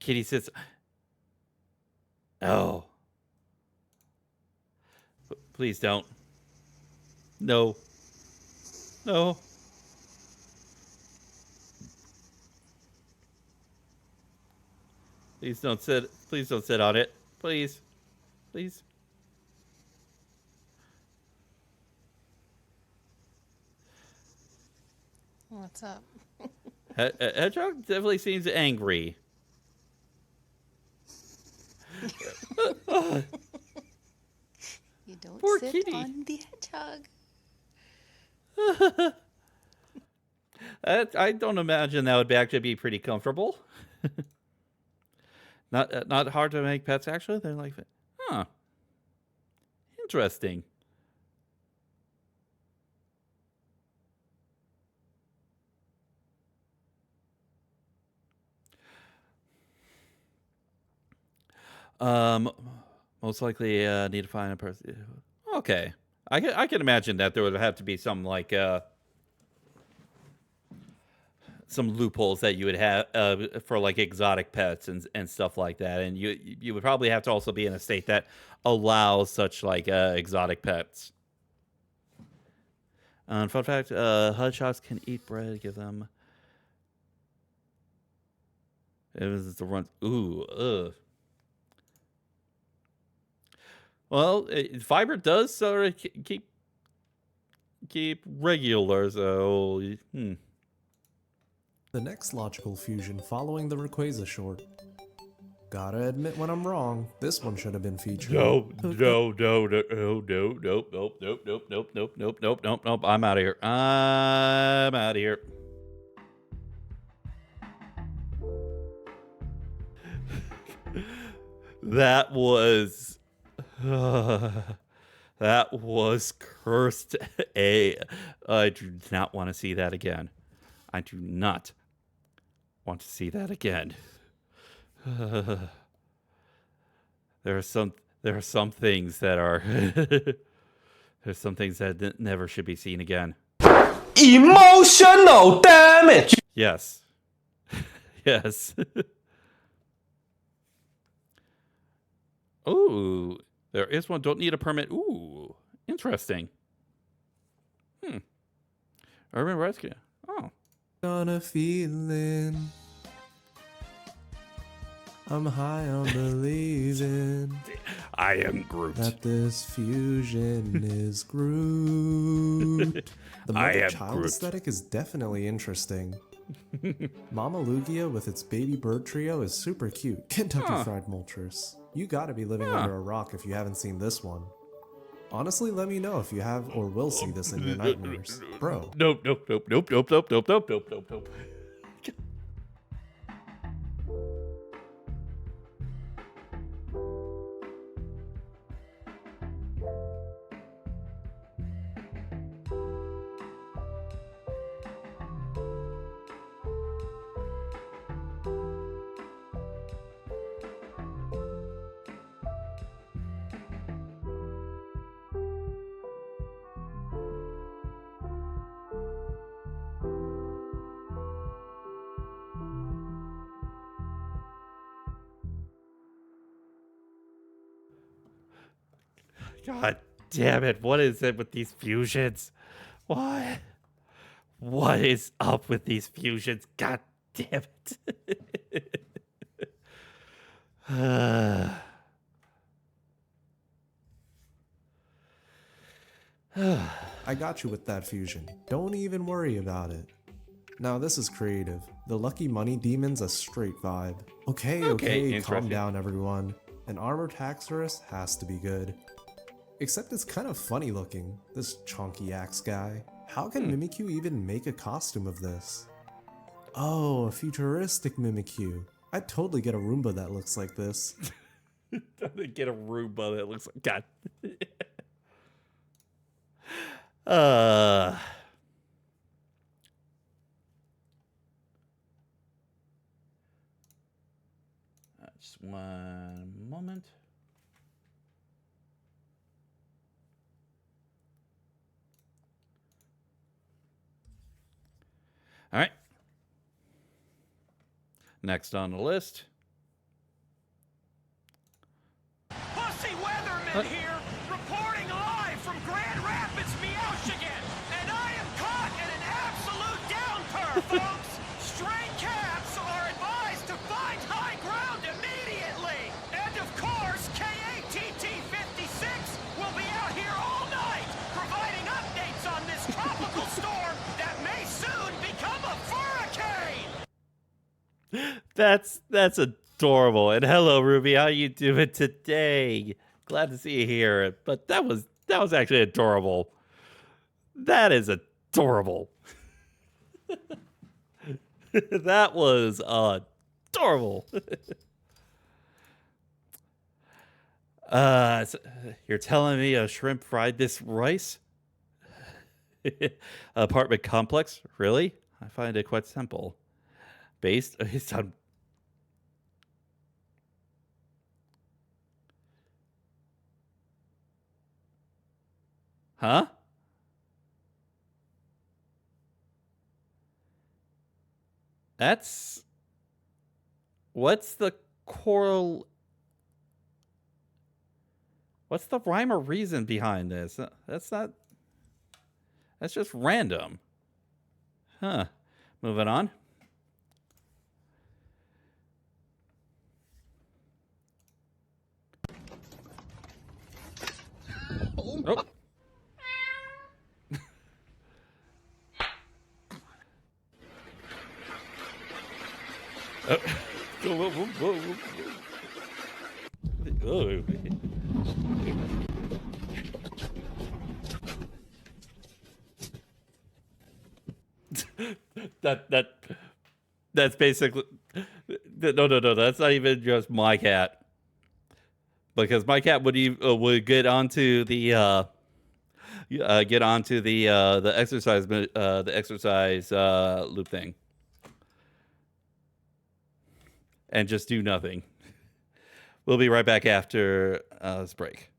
Kitty sits. Oh, please don't. No. No. Please don't sit on it. Please. Please. What's up? Hedgehog definitely seems angry. You don't Poor sit kitty. on the hedgehog. I don't imagine that would actually be pretty comfortable. Not hard to make pets, actually. They're like, huh. Interesting. Most likely need to find a person. Okay, I can imagine that there would have to be some like some loopholes that you would have for like exotic pets and stuff like that, and you would probably have to also be in a state that allows such like exotic pets. Fun fact, hedgehogs can eat bread. Give them... It was the runs. Ooh, ugh. Well, fiber does sort of keep regular, so... The next logical fusion following the Rayquaza short. Gotta admit when I'm wrong, this one should have been featured. No. I'm out of here. That was cursed. I do not want to see that again. I do not want to see that again. There are some things that are there's some things that never should be seen again. Emotional damage. Yes. Yes. Ooh, there is one. Don't need a permit. Ooh, interesting. Urban Rescue. Oh. Got a feeling I'm high on believing I am Groot. That this fusion is Groot. The mother-child aesthetic is definitely interesting. Mama Lugia with its baby bird trio is super cute. Kentucky Fried Moltres. You gotta be living under a rock if you haven't seen this one. Honestly, let me know if you have or will see this in your nightmares. Bro. Nope. God damn it. What is it with these fusions? What? What is up with these fusions? God damn it. I got you with that fusion. Don't even worry about it. Now this is creative. The Lucky Money Demon's a straight vibe. Okay, calm down everyone. An armored Haxorus has to be good. Except it's kind of funny looking, this chonky axe guy. How can Mimikyu even make a costume of this? Oh, a futuristic Mimikyu. I'd totally get a Roomba that looks like this. Get a Roomba that looks like... God. Just one moment. All right. Next on the list. Pussy Weatherman here, reporting live from Grand Rapids, Michigan. And I am caught in an absolute downpour, folks. Stray cats are advised to find high ground immediately. And of course, KATT 56 will be out here all night, providing updates on this tropical storm that may soon become a hurricane. That's adorable. And hello, Ruby. How you doing today? Glad to see you here. But that was actually adorable. That is adorable. That was adorable. So you're telling me a shrimp fried this rice? Apartment complex? Really? I find it quite simple. Based on... Huh? That's... What's the choral... What's the rhyme or reason behind this? That's That's just random. Huh. Moving on. Oh. Whoa, whoa, whoa, whoa. That's basically no. That's not even just my cat, because my cat would get onto the exercise loop thing and just do nothing. We'll be right back after this break.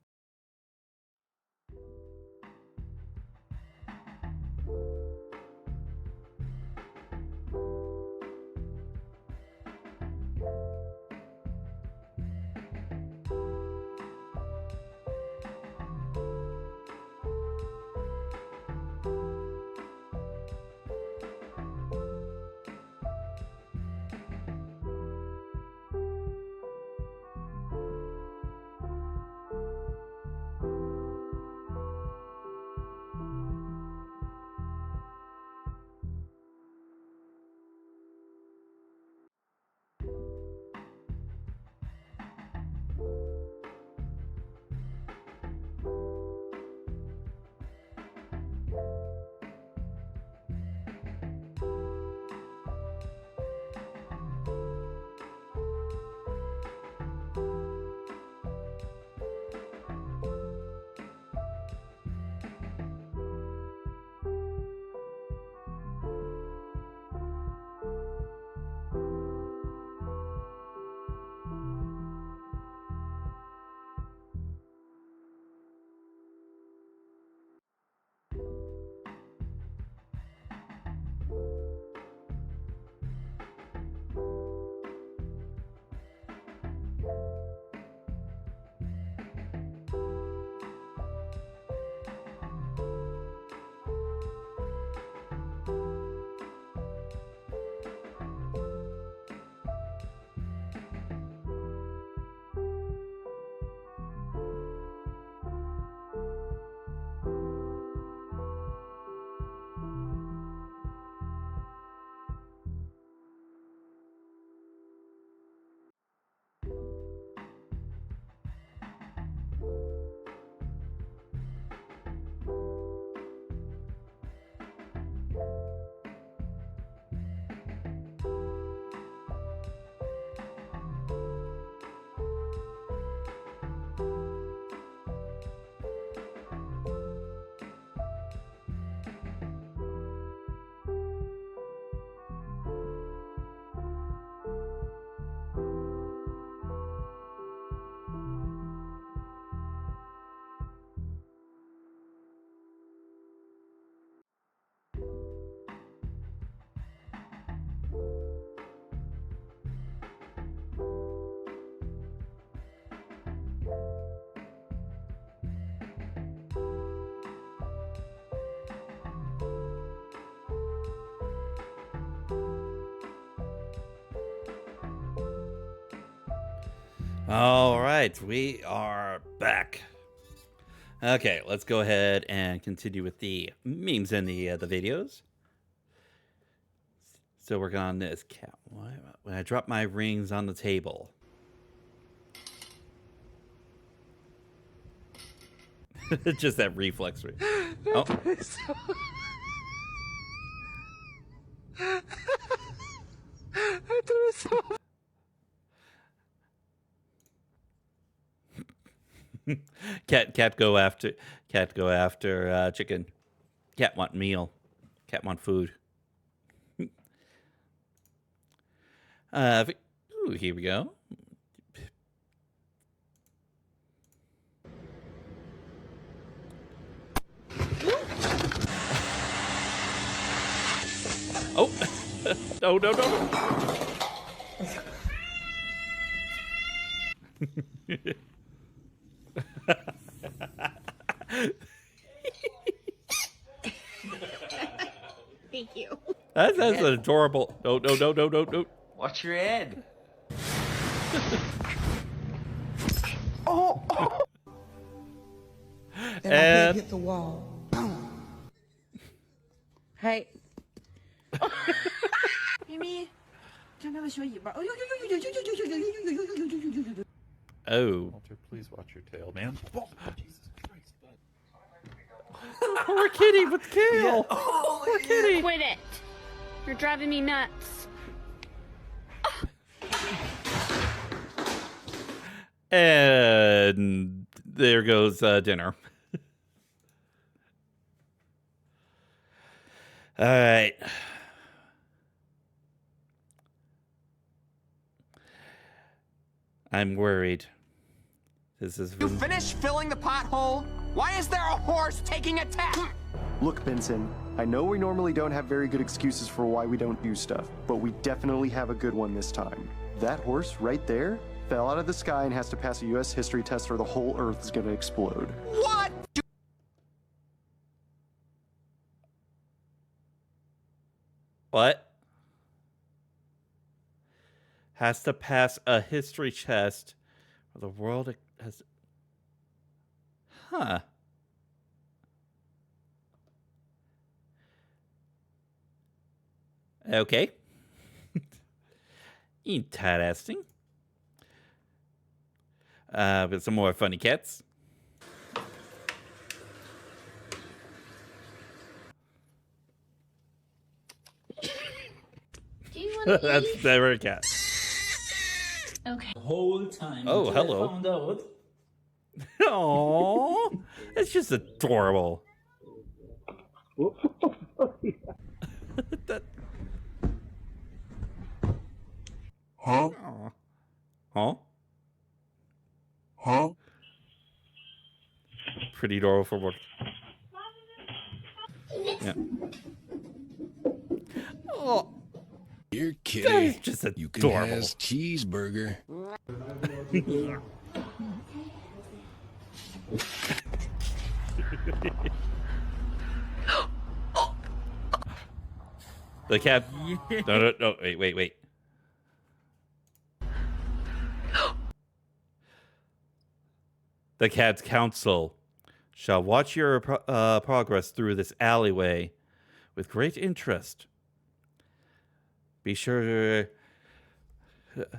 All right, we are back. Okay, let's go ahead and continue with the memes and the videos. Still working on this cat. When I drop my rings on the table. Just that reflex ring. Oh. Cat go after chicken. Cat want meal. Cat want food. Ooh, here we go. Oh. No. That's adorable. No. Watch your head. And hit the wall. Hey. Mimi, 看他的小尾巴。哎呦呦呦呦呦呦呦呦呦呦呦呦呦呦呦呦！ oh, Walter, please watch your tail, man. Jesus Christ. poor kitty with kale. Poor kitty. Quit it. You're driving me nuts. And there goes dinner. All right. I'm worried. This is. You finished filling the pothole? Why is there a horse taking a tap? Look, Benson, I know we normally don't have very good excuses for why we don't do stuff, but we definitely have a good one this time. That horse right there fell out of the sky and has to pass a U.S. history test or the whole Earth is going to explode. What? What? Has to pass a history test or the world has. Huh. Okay. Interesting. With some more funny cats. Do you want to That's eat? never a cat. Okay. The whole time. Oh, until hello. I found out. Aww. It's just adorable. That... Huh? Huh? Huh? Pretty adorable for work. Yeah. Oh. Here, That kitty. is just You can adorable. have cheeseburger. The cat. No, wait. The cat's council shall watch your progress through this alleyway with great interest. Be sure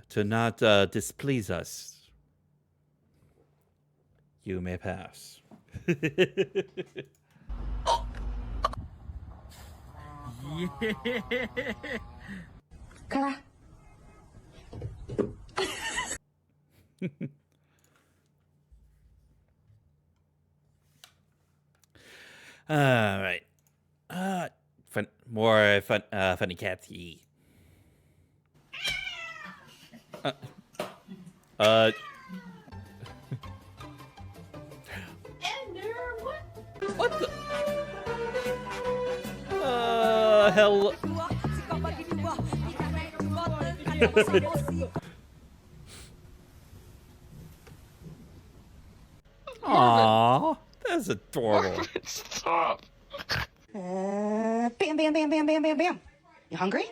to not displease us. You may pass. Come All right. More funny cats. What the? Hell. Aww, that's adorable. Stop. Bam, bam, bam, bam, bam, bam, bam. You hungry?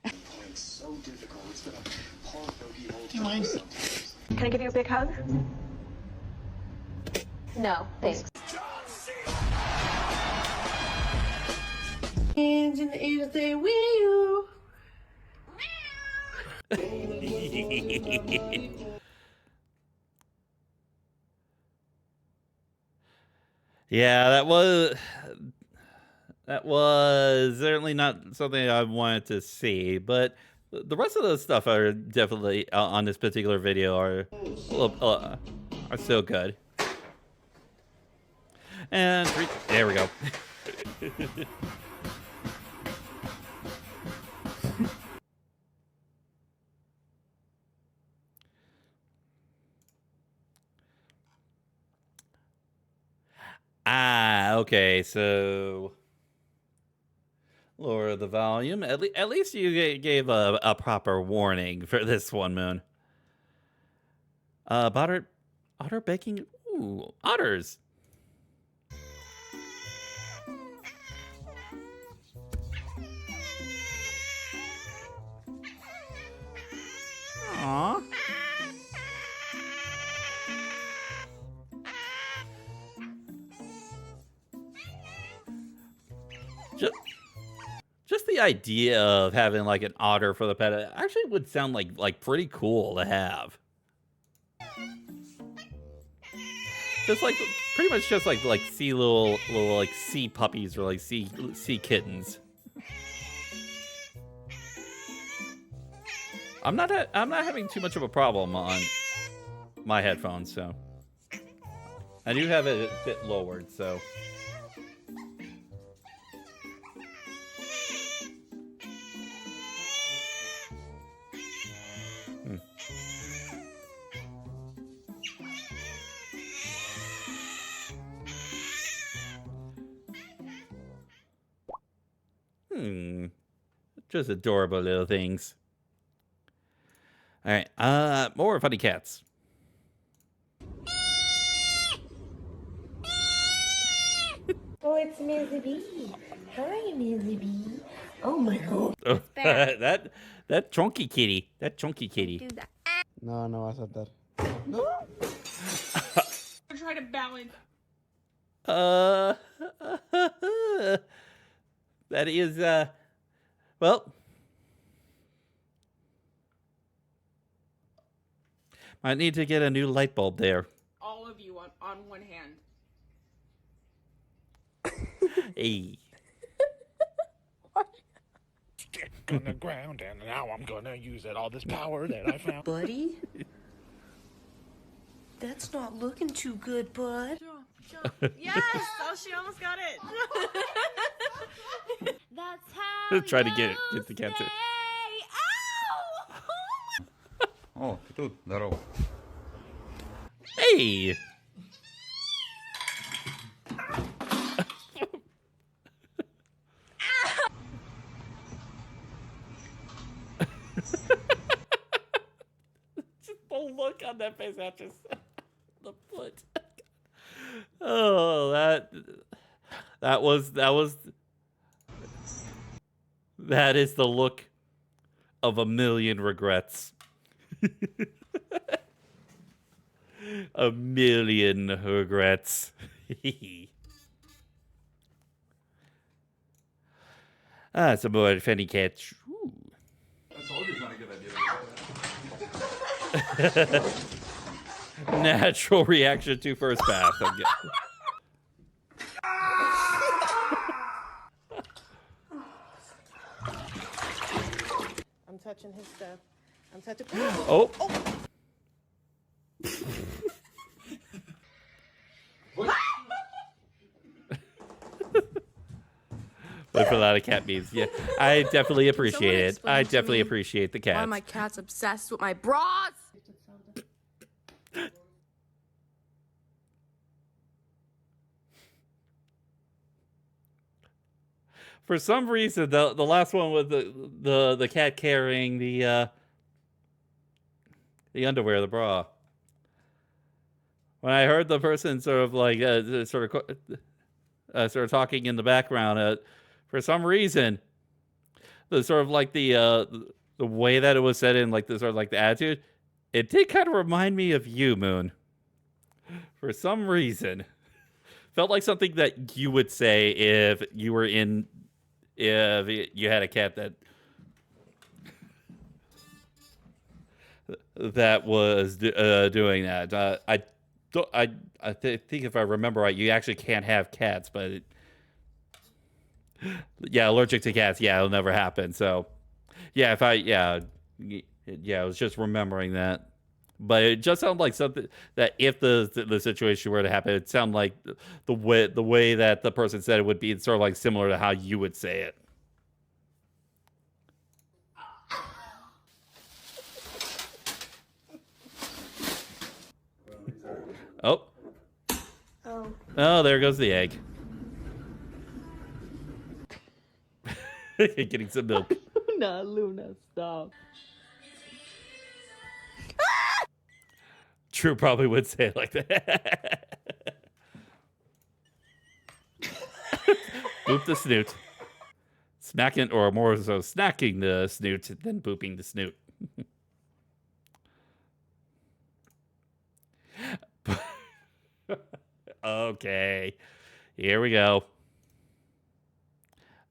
It's so difficult. It's been a hard bogey whole Do you mind? Can I give you a big hug? No, thanks. Hands in the air, say wee you. Yeah, that was certainly not something I wanted to see, but the rest of the stuff are definitely on this particular video are still good. And there we go. Okay, so lower the volume. At least you gave a proper warning for this one, Moon. Otter baking. Ooh, otters. Aw. Just the idea of having like an otter for the pet actually would sound like pretty cool to have. Just like pretty much just like sea little like sea puppies or like sea kittens. I'm not having too much of a problem on my headphones, so I do have it a bit lowered, so. Just adorable little things. All right, more funny cats. Oh, it's Mizzy B. Hi, Mizzy B. Oh my god. Oh, that chunky kitty. That chunky kitty. Do that. No, I said that. Try to balance. That is well, might need to get a new light bulb there. All of you on one hand. Hey. Stick on the ground, and now I'm gonna use all this power that I found. Buddy? That's not looking too good, bud. Yes! Oh, she almost got it. That's how Try to get the cat to. О, ты тут, здорово. Hey! Just the look on that face after the foot. Oh, that is the look of a million regrets. A million regrets. Some more funny cats. I told you it's not a good idea. Natural reaction to first bath. I'm touching his stuff. I'm touching. Oh. Went for a lot of cat memes. Yeah, I definitely appreciate it. I definitely appreciate the Why cats. my cat's obsessed with my bras? For some reason, the last one with the cat carrying the underwear, the bra. When I heard the person sort of like sort of talking in the background, for some reason, the sort of like the way that it was said in like the sort of like the attitude, it did kind of remind me of you, Moon. For some reason, felt like something that you would say if you were in. If you had a cat that was doing that, I think if I remember right, you actually can't have cats, but yeah, allergic to cats, yeah, it'll never happen. So yeah, I was just remembering that, but it just sounded like something that if the situation were to happen, it sounded like the way that the person said it would be sort of like similar to how you would say it. Oh. Oh, there goes the egg. Getting some milk. Luna, Luna, stop. True probably would say it like that. Boop the snoot. Smacking, or more so snacking the snoot than booping the snoot. Okay. Here we go.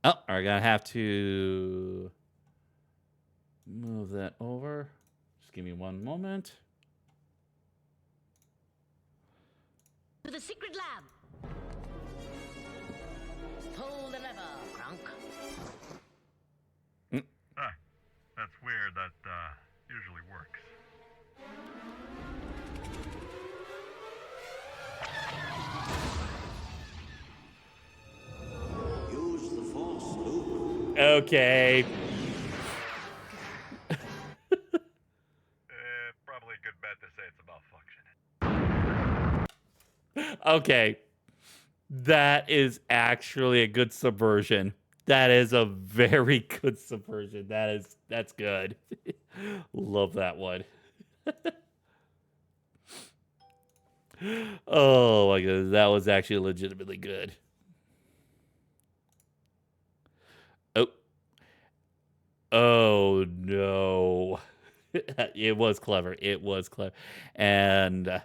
Oh, we're going to have to move that over. Just give me one moment. To the secret lab. Pull the lever, Kronk. That's weird. That usually works. Use the force, Luke. Okay. Probably a good bet to say it's a malfunction. Okay. That is actually a good subversion. That is a very good subversion. That's good. Love that one. Oh my goodness, that was actually legitimately good. Oh no. It was clever. It was clever. And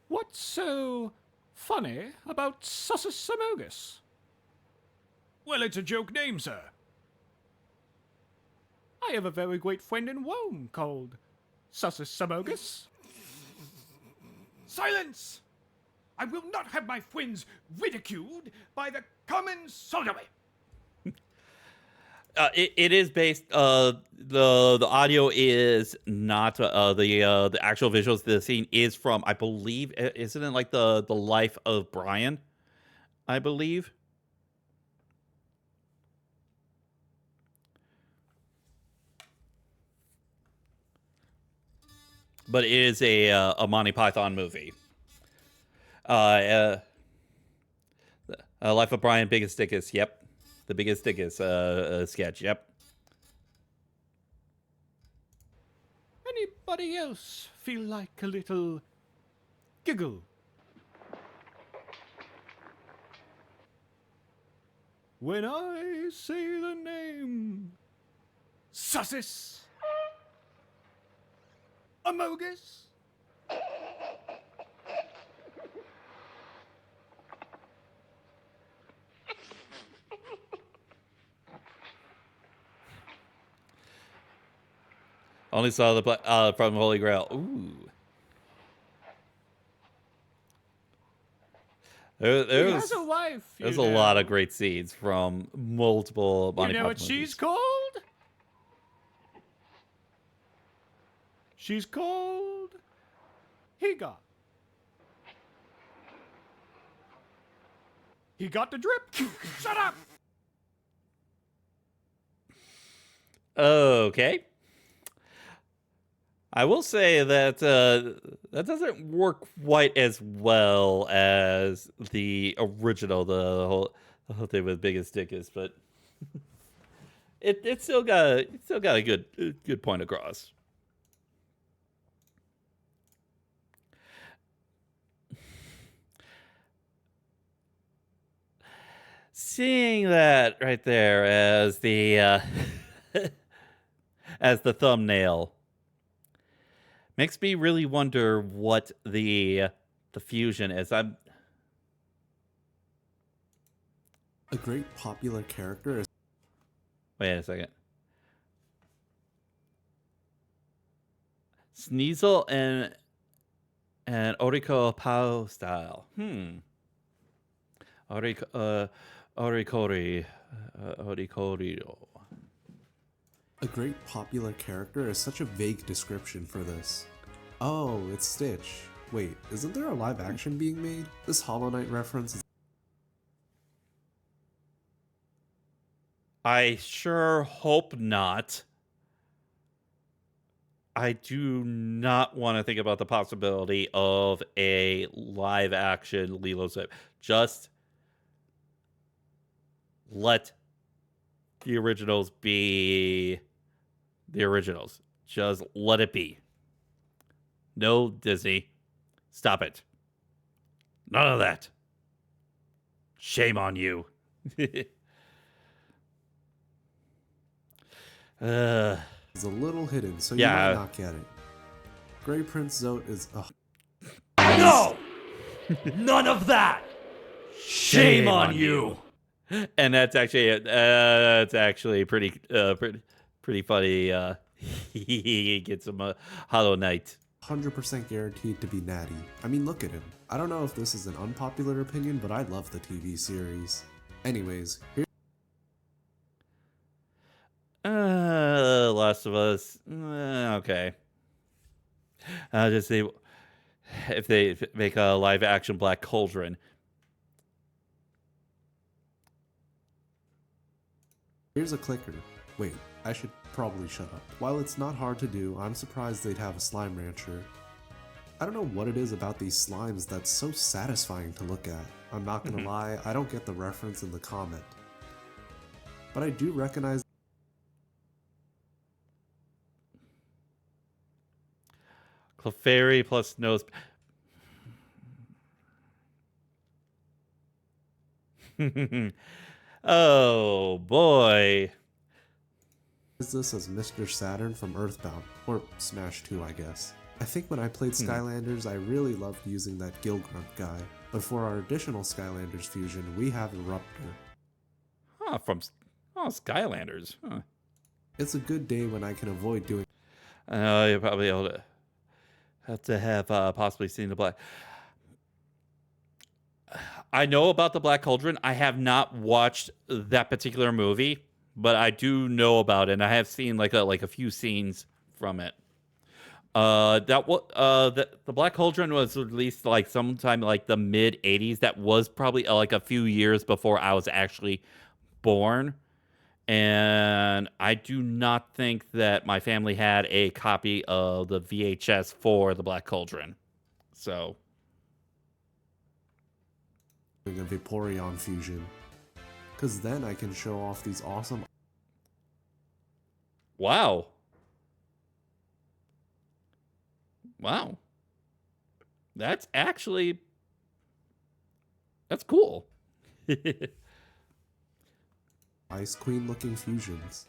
what's so funny about Sussus Samogus? Well, it's a joke name, sir. I have a very great friend in Rome called Sussus Samogus. Silence! I will not have my friends ridiculed by the common sodomy. It is based. The audio is not the actual visuals. The scene is from, I believe, isn't it like the life of Brian? I believe. But it is a Monty Python movie. Life of Brian, Biggest Dickus. Yep. The Biggest Dickus sketch. Yep. Anybody else feel like a little giggle? When I say the name Sussus Amogus. Only saw the from Holy Grail. Ooh. There's a wife. There's a lot of great scenes from multiple Monty You know Python what she's movies. called? She's called He-Got. He got the drip. Shut up. Okay. I will say that that doesn't work quite as well as the original, the whole thing with Biggest Dickus, but it still got a good point across. Seeing that right there as the as the thumbnail makes me really wonder what the fusion is. A great popular character is... Wait a second. Sneasel and Oriko Pao style. Orikori. A great popular character is such a vague description for this. Oh, it's Stitch. Wait, isn't there a live action being made? This Hollow Knight reference is... I sure hope not. I do not want to think about the possibility of a live action Lilo Stitch. Just let the originals be the originals. Just let it be. No, Disney. Stop it. None of that. Shame on you. It's a little hidden, so you might not get it. Grey Prince Zote is... No! None of that! Shame on you! And that's actually pretty funny. He gets some Hollow Knight. 100% guaranteed to be natty. I mean, look at him. I don't know if this is an unpopular opinion, but I love the TV series. Anyways, here. Last of Us. Okay. I'll just say if they make a live action Black Cauldron. Here's a clicker. Wait, I should probably shut up. While it's not hard to do, I'm surprised they'd have a slime rancher. I don't know what it is about these slimes that's so satisfying to look at. I'm not gonna lie, I don't get the reference in the comment. But I do recognize Clefairy plus nose. Oh boy. This as Mr. Saturn from Earthbound, or Smash 2, I guess. I think when I played Skylanders, I really loved using that Gilgrunt guy, but for our additional Skylanders fusion, we have Eruptor. Huh, from Skylanders. Huh. It's a good day when I can avoid doing... You're probably able to have possibly seen the Black... I know about the Black Cauldron. I have not watched that particular movie, but I do know about it, and I have seen like a few scenes from it. The Black Cauldron was released like sometime like the mid 80s. That was probably like a few years before I was actually born, and I do not think that my family had a copy of the VHS for the Black Cauldron. So a Vaporeon fusion, because then I can show off these awesome... Wow. That's cool. Ice Queen looking fusions.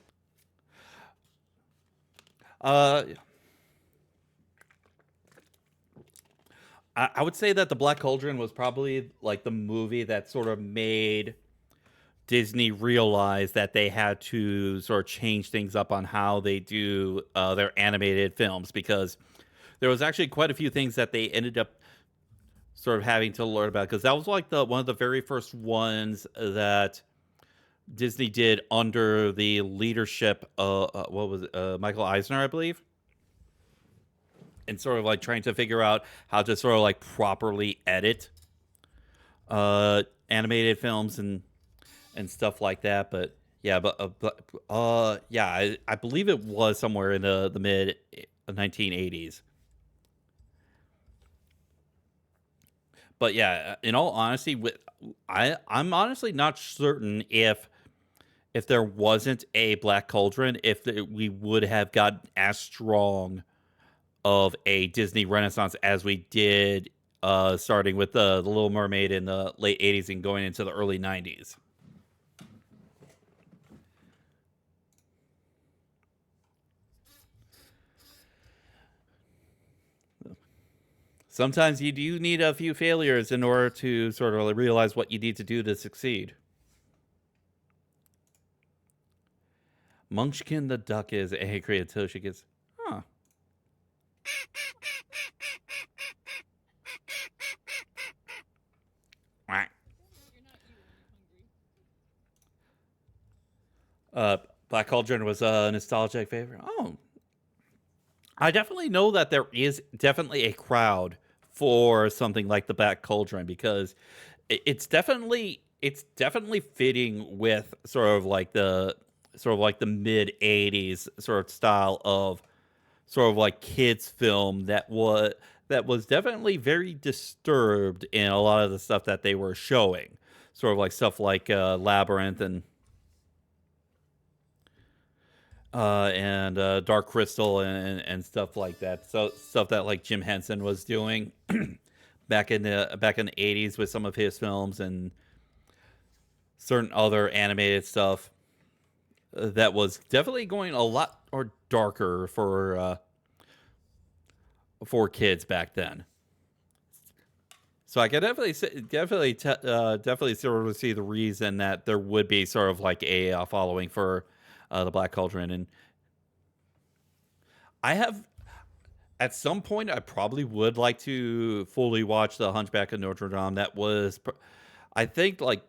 I would say that the Black Cauldron was probably like the movie that sort of made Disney realize that they had to sort of change things up on how they do their animated films, because there was actually quite a few things that they ended up sort of having to learn about, because that was like one of the very first ones that Disney did under the leadership of Michael Eisner, I believe. And sort of like trying to figure out how to sort of like properly edit animated films and stuff like that. But yeah, I believe it was somewhere in the mid 1980s. But yeah, in all honesty, I'm honestly not certain if there wasn't a Black Cauldron, we would have gotten as strong of a Disney Renaissance as we did, starting with the Little Mermaid in the late 80s and going into the early 90s. Sometimes you do need a few failures in order to sort of realize what you need to do to succeed. Munchkin the duck is angry until she gets... Huh. Black Cauldron was a nostalgic favorite. Oh, I definitely know that there is definitely a crowd for something like the Black Cauldron, because it's definitely fitting with sort of like the mid 80s sort of style of sort of like kids film that was definitely very disturbed in a lot of the stuff that they were showing, sort of like stuff like Labyrinth and Dark Crystal and stuff like that. So stuff that like Jim Henson was doing back in the 80s with some of his films and certain other animated stuff. that was definitely going a lot or darker for kids back then. So I can definitely sort of see the reason that there would be sort of like a following for the Black Cauldron. And I have, at some point, I probably would like to fully watch the Hunchback of Notre Dame. That was, I think, like,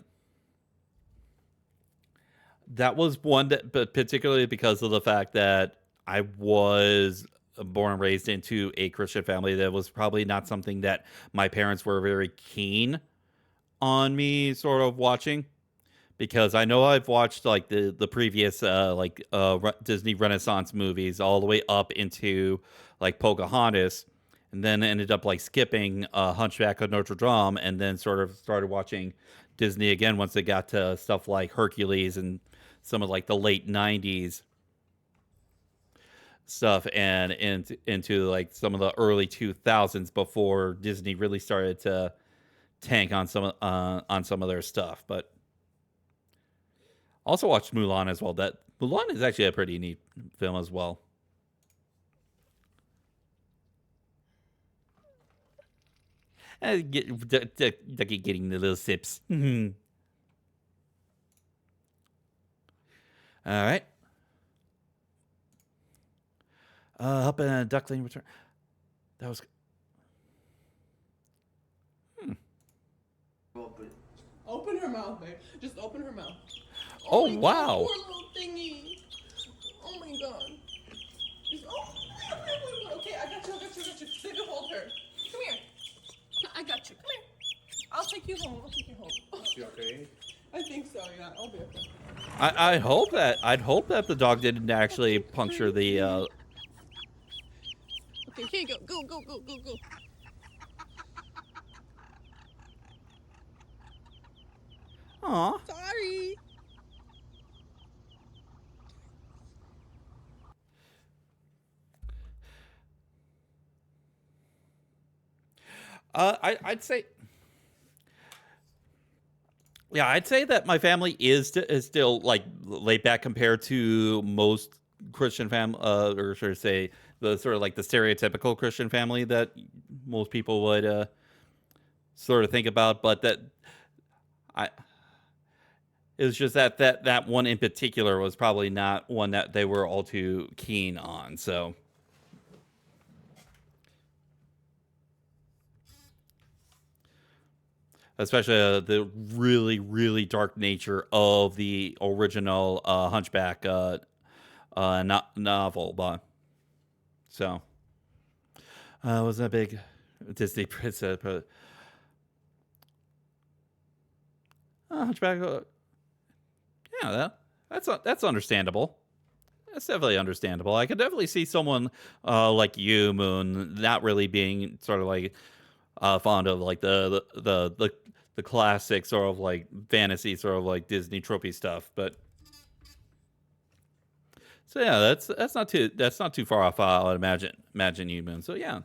that was one that, but particularly because of the fact that I was born and raised into a Christian family, that was probably not something that my parents were very keen on me sort of watching, because I know I've watched like the previous Disney Renaissance movies all the way up into like Pocahontas, and then ended up like skipping Hunchback of Notre Dame, and then sort of started watching Disney again once they got to stuff like Hercules and some of like the late 90s stuff, and into like some of the early 2000s before Disney really started to tank on some of their stuff. But also watched Mulan as well. That Mulan is actually a pretty neat film as well. Ducky getting the little sips. All right. Helping a duckling return. That was. Open her mouth, babe. Just open her mouth. Oh, my wow. God, poor little thingy. Oh my God. Just, okay, I got you. Baby, hold her. Come here. I got you. Come here. I'll take you home. You okay? I think so, yeah. I'll be okay. I'd hope that the dog didn't actually puncture the. Okay, here you go. Go. Aw. Sorry. I'd say. Yeah, I'd say that my family is still like laid back compared to most Christian or should I say the sort of like the stereotypical Christian family that most people would sort of think about. But it was just that one in particular was probably not one that they were all too keen on. So. Especially the really, really dark nature of the original Hunchback novel. So, was a big Disney princess. Hunchback. Yeah, that's understandable. That's definitely understandable. I could definitely see someone like you, Moon, not really being sort of like fond of like the classic sort of like fantasy sort of like Disney tropey stuff. But so yeah, that's not too far off. I would imagine you, Moon. So yeah.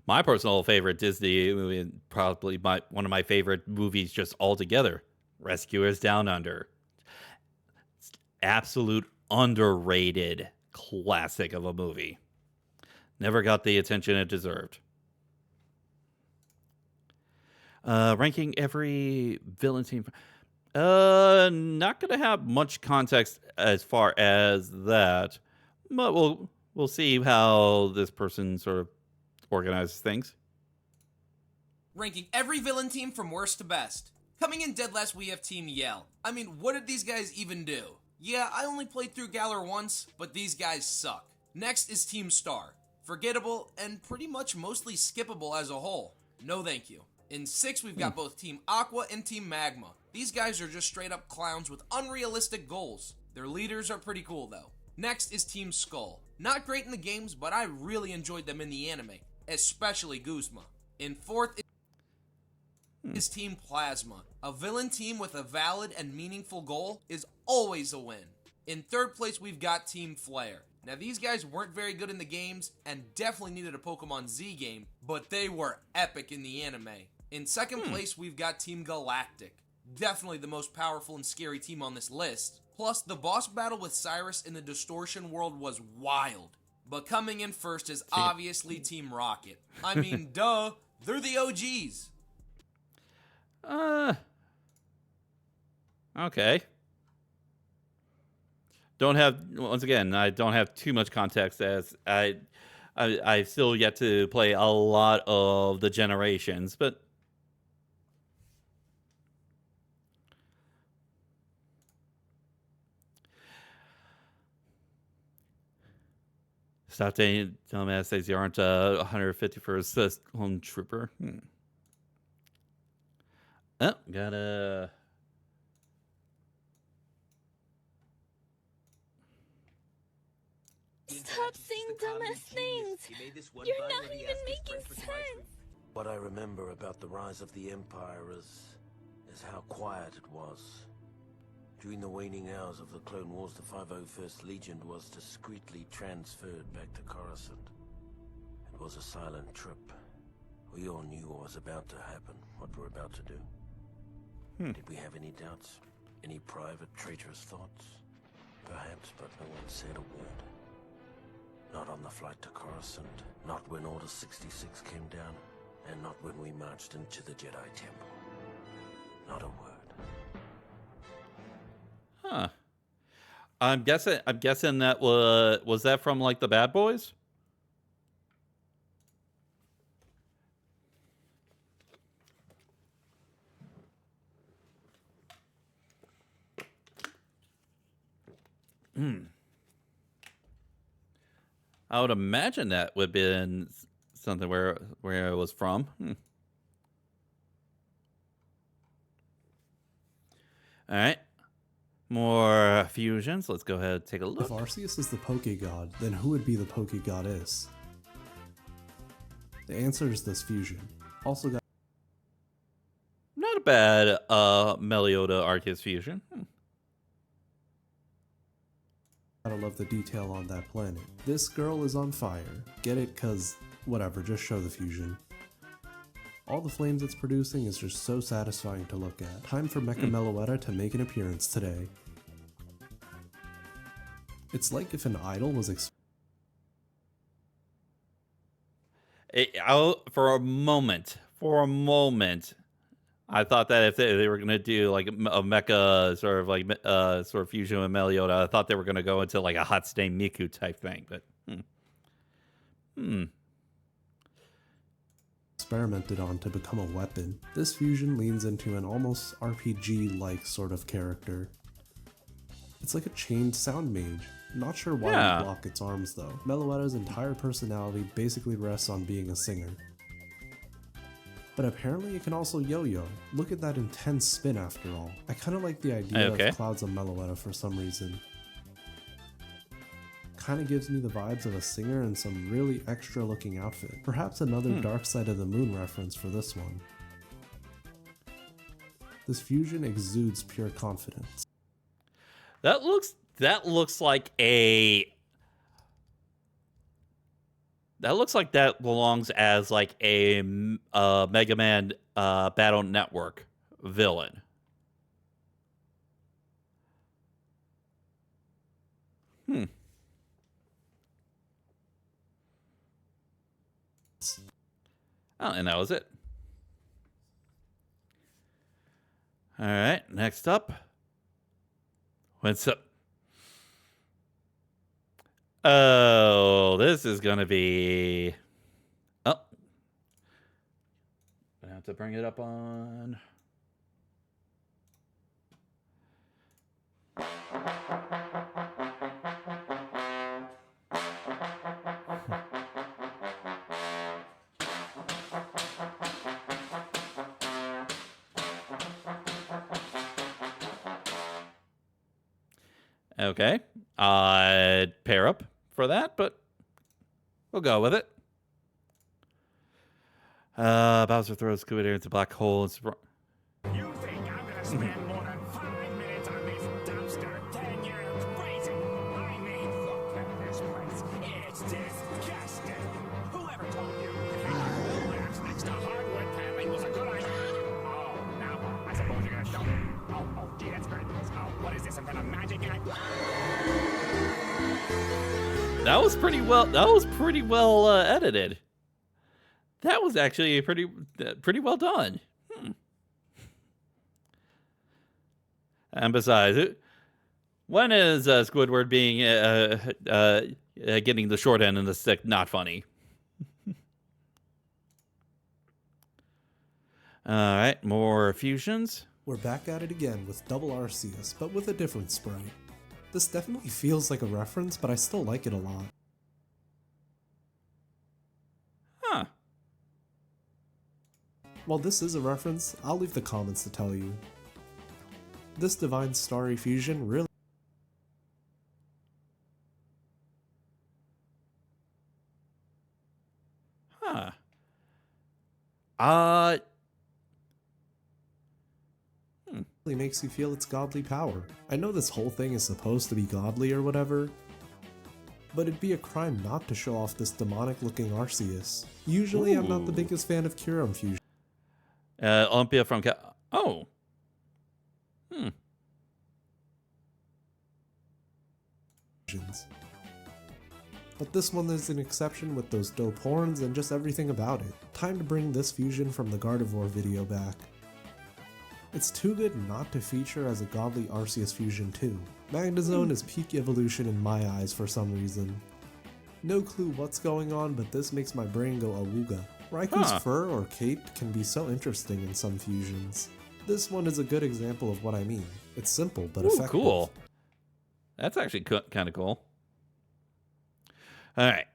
My personal favorite Disney movie, and probably one of my favorite movies just altogether, Rescuers Down Under. It's absolute underrated classic of a movie. Never got the attention it deserved. Ranking every villain team. Not gonna have much context as far as that, but we'll see how this person sort of organizes things. Ranking every villain team from worst to best. Coming in dead last, we have Team Yell. I mean, what did these guys even do? Yeah, I only played through Galar once, but these guys suck. Next is Team Star. Forgettable and pretty much mostly skippable as a whole. No thank you. In 6, we've got both Team Aqua and Team Magma. These guys are just straight up clowns with unrealistic goals. Their leaders are pretty cool though. Next is Team Skull. Not great in the games, but I really enjoyed them in the anime, especially Guzma. In 4th is Team Plasma. A villain team with a valid and meaningful goal is always a win. In 3rd place, we've got Team Flare. Now, these guys weren't very good in the games and definitely needed a Pokemon Z game, but they were epic in the anime. In 2nd place, we've got Team Galactic. definitely the most powerful and scary team on this list. Plus, the boss battle with Cyrus in the Distortion world was wild. But coming in first is obviously Team Rocket. I mean, duh, they're the OGs. Okay. Don't have, once again, I don't have too much context as I've still yet to play a lot of the generations, but stop telling me says you aren't 151st Clone Trooper. Oh, gotta. Stop saying dumbass things. You're not even making sense. What I remember about the rise of the Empire is how quiet it was. During the waning hours of the Clone Wars, the 501st Legion was discreetly transferred back to Coruscant. It was a silent trip. We all knew what was about to happen, what we're about to do. Did we have any doubts? Any private, traitorous thoughts? Perhaps, but no one said a word. Not on the flight to Coruscant, not when Order 66 came down, and not when we marched into the Jedi Temple. Not a word. Huh. I'm guessing that was that from like the Bad Boys? I would imagine that would have been something where it was from. All right. More fusions. Let's go ahead and take a look. If Arceus is the Poke God, then who would be the Poke Goddess? The answer is this fusion. Also got not a bad Melioda Arceus fusion. Gotta love the detail on that planet. This girl is on fire. Get it? Cause whatever, just show the fusion. All the flames it's producing is just so satisfying to look at. Time for Mecha Meloetta to make an appearance today. It's like if an idol was for a moment, I thought that if they were gonna do like a mecha sort of fusion with Melioda, I thought they were gonna go into like a Hatsune Miku type thing, but experimented on to become a weapon. This fusion leans into an almost RPG-like sort of character. It's like a chained sound mage. Not sure why you block its arms though. Meloetta's entire personality basically rests on being a singer. But apparently it can also yo-yo. Look at that intense spin after all. I kinda like the idea of Clouds on Meloetta for some reason. Kinda gives me the vibes of a singer in some really extra looking outfit. Perhaps another Dark Side of the Moon reference for this one. This fusion exudes pure confidence. That looks like that belongs as like a Mega Man Battle Network villain. Oh, and that was it. All right, next up. What's up? Oh, this is gonna be. Oh, I have to bring it up on. Okay, I'd pair up for that, but we'll go with it. Bowser throws Scuba into a black hole. And You think I'm gonna spend more than 5 minutes on this dumpster? Then you're crazy. I mean, look at this place. It's disgusting. Whoever told you labs next to hardwood paneling was a good idea? Oh, now I suppose you're gonna dump That was pretty well. That was pretty well edited. That was actually pretty well done. And besides, when is Squidward being getting the short end of the stick not funny? All right, more fusions. We're back at it again with double Arceus, but with a different sprite. This definitely feels like a reference, but I still like it a lot. Huh. While this is a reference, I'll leave the comments to tell you. This Divine Starry fusion really... Huh. really makes you feel its godly power. I know this whole thing is supposed to be godly or whatever, but it'd be a crime not to show off this demonic looking Arceus. Usually I'm not the biggest fan of Kyurem fusion. Olympia from But this one is an exception with those dope horns and just everything about it. Time to bring this fusion from the Gardevoir video back. It's too good not to feature as a godly Arceus fusion too. Magnezone is peak evolution in my eyes for some reason. No clue what's going on, but this makes my brain go awooga. Raikou's fur or cape can be so interesting in some fusions. This one is a good example of what I mean. It's simple but effective. Cool. That's actually kind of cool. All right.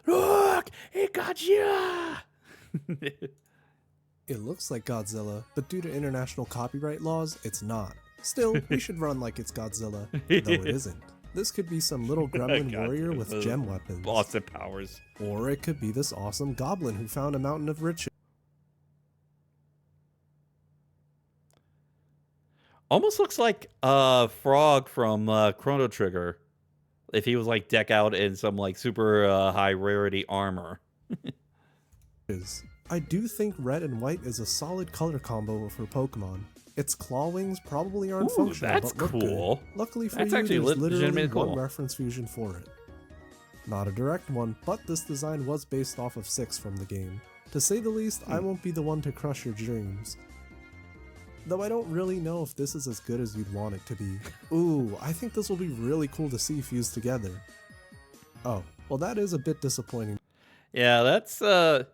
Look, it got you. It looks like Godzilla, but due to international copyright laws, it's not. Still, we should run like it's Godzilla, though it isn't. This could be some little gremlin warrior with gem weapons. Awesome powers. Or it could be this awesome goblin who found a mountain of riches. Almost looks like a frog from Chrono Trigger. If he was like decked out in some like super high rarity armor. I do think red and white is a solid color combo for Pokemon. Its claw wings probably aren't functional, that's but look cool. good. Luckily for That's you, actually there's literally legitimately one cool. reference fusion for it. Not a direct one, but this design was based off of 6 from the game. To say the least, I won't be the one to crush your dreams. Though I don't really know if this is as good as you'd want it to be. Ooh, I think this will be really cool to see fused together. Oh, well that is a bit disappointing. Yeah, that's That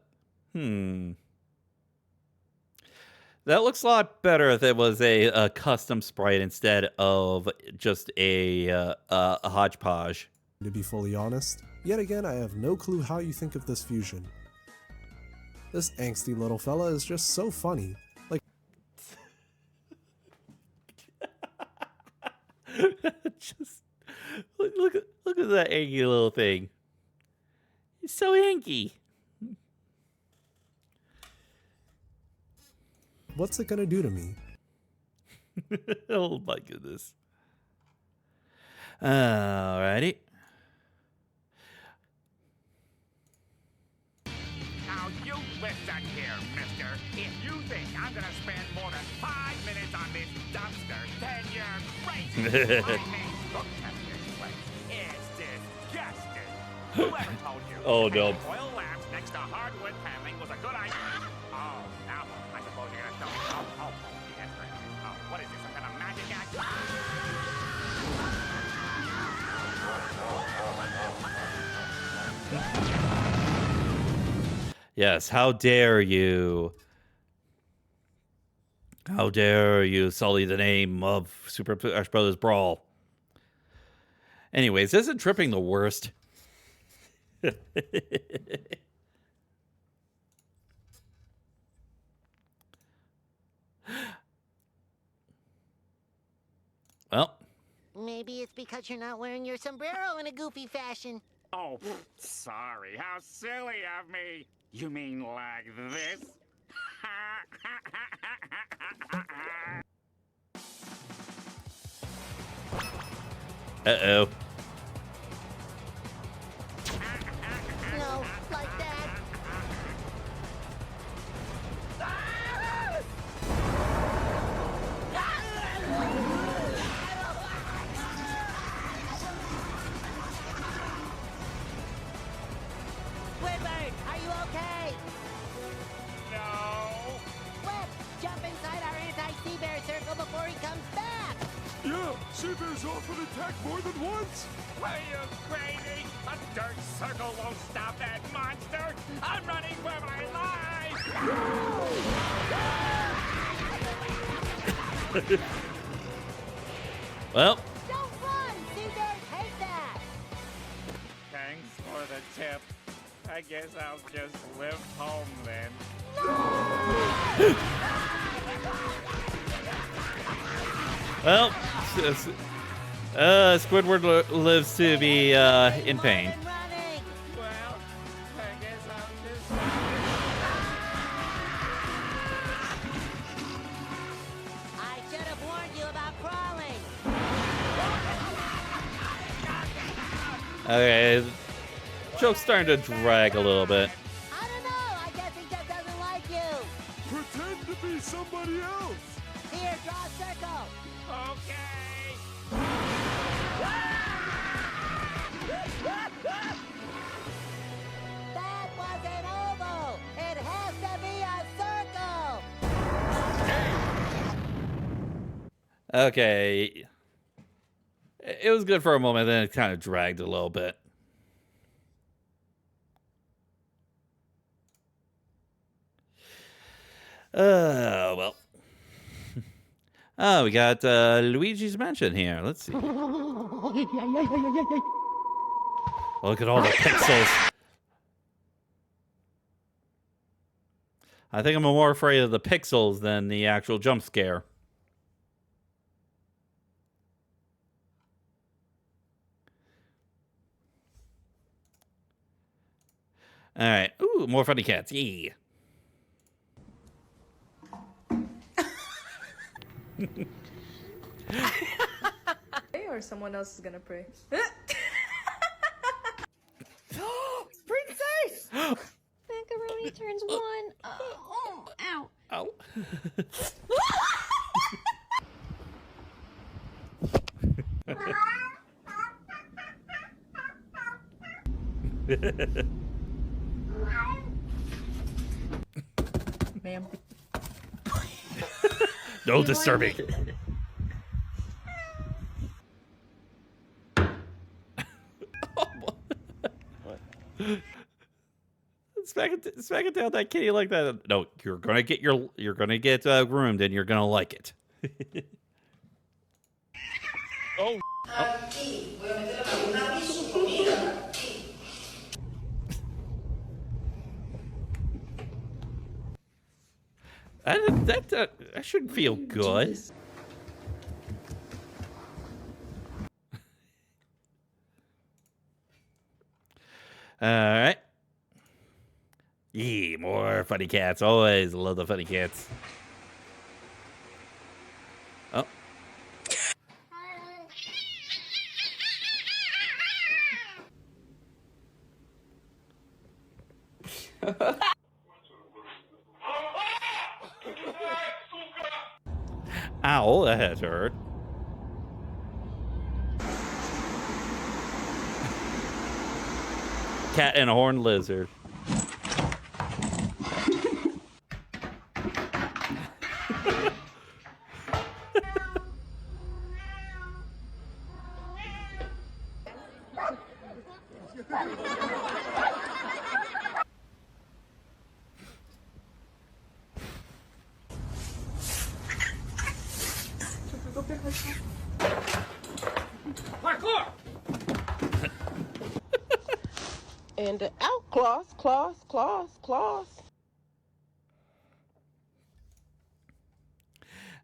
looks a lot better if it was a custom sprite instead of just a hodgepodge. To be fully honest, yet again I have no clue how you think of this fusion. This angsty little fella is just so funny. Like just look at that anky little thing. He's so anky. What's it gonna do to me? Oh my goodness. Alrighty. Now you listen here, mister. If you think I'm gonna spend more than 5 minutes on this dumpster, then you're crazy. I mean, look at this place. It's disgusting. Whoever told you Oh, no. having oil lamps next to hardwood paneling was a good idea? Oh, now I suppose you're gonna tell me. Oh, yes, right. Oh, what is this, some kind of magic act? Yes, how dare you? How dare you sully the name of Super Smash Bros. Brawl? Anyways, isn't tripping the worst? Well, Maybe it's because you're not wearing your sombrero in a goofy fashion. Oh, sorry. How silly of me. You mean like this? uh-oh. No, like that. Shivers often attack more than once. Are you crazy? A dirt circle won't stop that monster. I'm running for my life. Well. Don't run, Caesar. Take that. Thanks for the tip. I guess I'll just live home then. Well, Squidward lives to be in pain. Well, I guess I'll just... I should have warned you about crawling. Okay, joke's starting to drag a little bit. I don't know. I guess he just doesn't like you. Pretend to be somebody else. Here, draw a circle. Okay. That was an oval. It has to be a circle. Okay. It was good for a moment, then it kind of dragged a little bit. Well. Oh, we got Luigi's Mansion here. Let's see. Look at all the pixels. I think I'm more afraid of the pixels than the actual jump scare. All right. Ooh, more funny cats. Yeah. Or someone else is gonna pray. Princess! Macaroni turns one. Oh, ow. Ow. Ma'am. Don't disturb me. Smack it down that kitty like that. No, you're gonna get groomed and you're gonna like it. Oh. That should feel good. All right. Yeah, more funny cats. Always love the funny cats. Oh. Ow, that has hurt. Cat and a horned lizard. Parkour! And out, claws.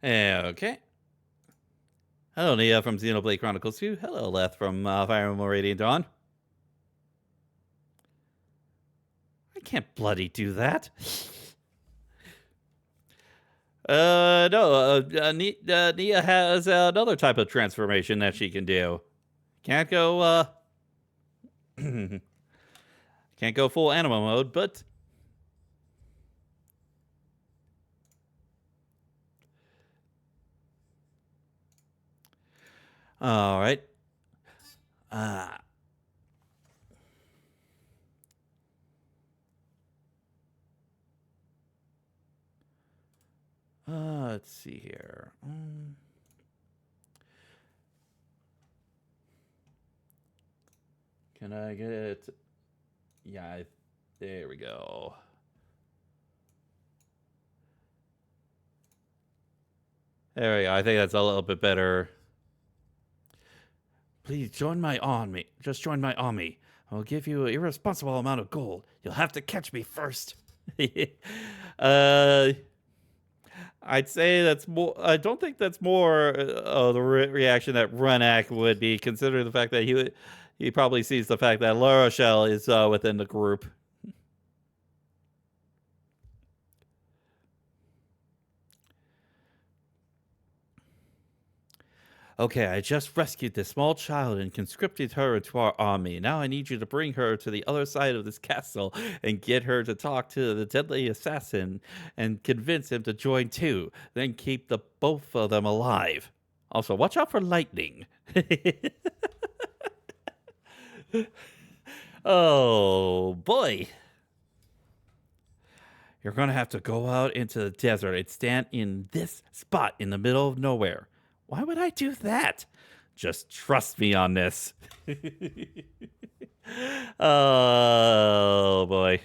Okay. Hello, Nia from Xenoblade Chronicles 2. Hello, Leth from Fire Emblem Radiant Dawn. I can't bloody do that. No, Nia has another type of transformation that she can do. Can't go, can't go full animal mode, but... All right. Let's see here. Can I get it? Yeah, there we go. There we go. I think that's a little bit better. Please join my army. Just join my army. I'll give you an irresponsible amount of gold. You'll have to catch me first. I'd say that's more. I don't think that's more the reaction that Renak would be, considering the fact that he probably sees the fact that La Rochelle is within the group. Okay, I just rescued this small child and conscripted her into our army. Now I need you to bring her to the other side of this castle and get her to talk to the deadly assassin and convince him to join too. Then keep the both of them alive. Also, watch out for lightning. Oh, boy. You're going to have to go out into the desert and stand in this spot in the middle of nowhere. Why would I do that? Just trust me on this. Oh, boy.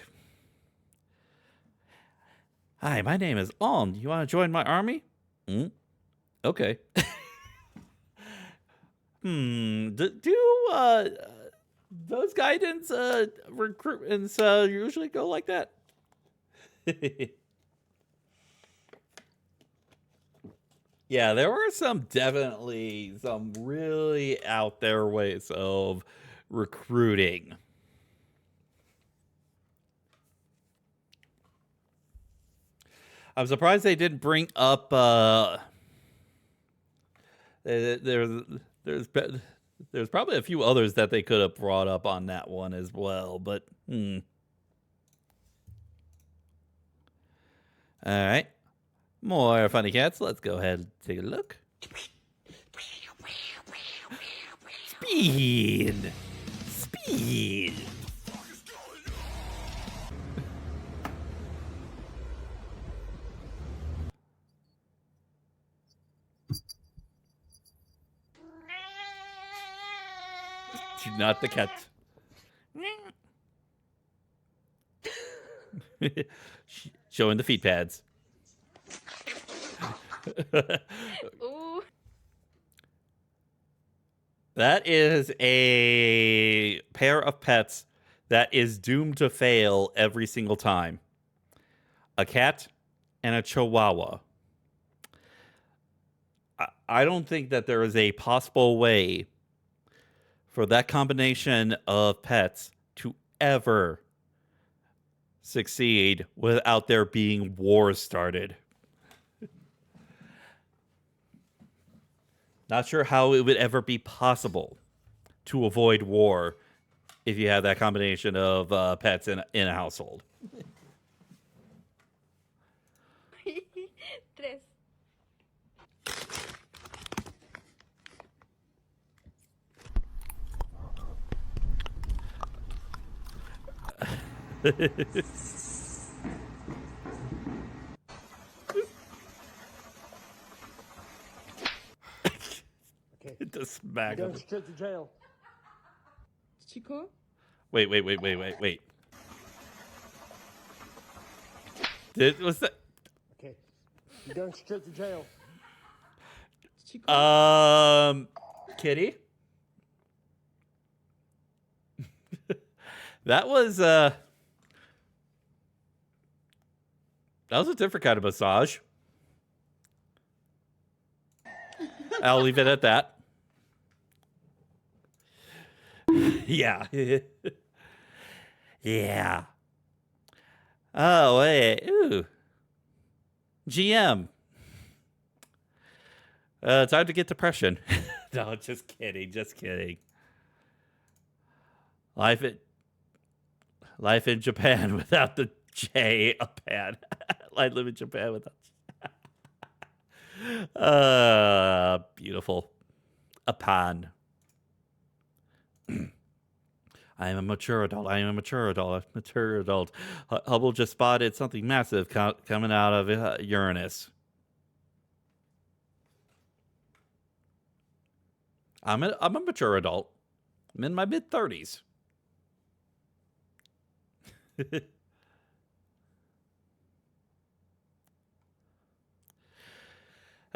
Hi, my name is On. You want to join my army? Okay. Those guidance recruitments usually go like that? Yeah, there were definitely some really out there ways of recruiting. I'm surprised they didn't bring up there's probably a few others that they could have brought up on that one as well, but All right. More funny cats. Let's go ahead and take a look. Speed. Speed. Not the cat. Showing the feet pads. Ooh. That is a pair of pets that is doomed to fail every single time. A cat and a chihuahua. I don't think that there is a possible way for that combination of pets to ever succeed without there being wars started. Not sure how it would ever be possible to avoid war if you have that combination of pets in a household. Tres. The smack. Going straight to jail. Chico? Wait. What's that? Okay. You're going straight to jail. Chico? Kitty? That was a different kind of massage. I'll leave it at that. Yeah. Yeah. Oh, wait. Ooh. GM. Time to get depression. No, just kidding. Life in Japan without the J. Japan. I live in Japan without. Beautiful. A pan. I am a mature adult. Hubble just spotted something massive coming out of Uranus. I'm a mature adult. I'm in my mid-30s. All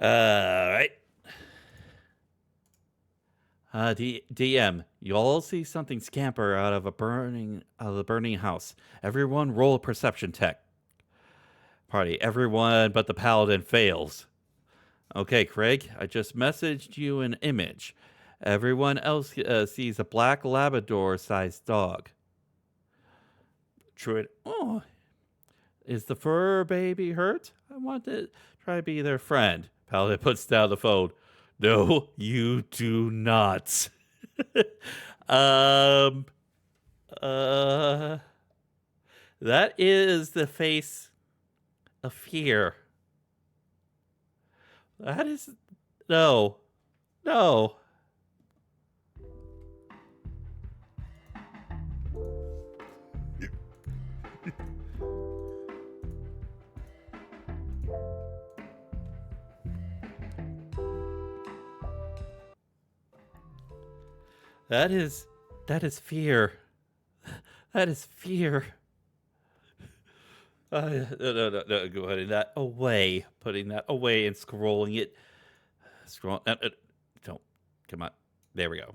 right. DM, you all see something scamper out of the burning house. Everyone roll a perception check. Party, everyone but the paladin fails. Okay, Craig, I just messaged you an image. Everyone else sees a black Labrador-sized dog. Druid, oh, is the fur baby hurt? I want to try to be their friend. Paladin puts down the phone. No, you do not. That is the face of fear. That is... No. No. That is fear. That is fear. No, go putting that away. Putting that away and scrolling it. Don't. Come on. There we go.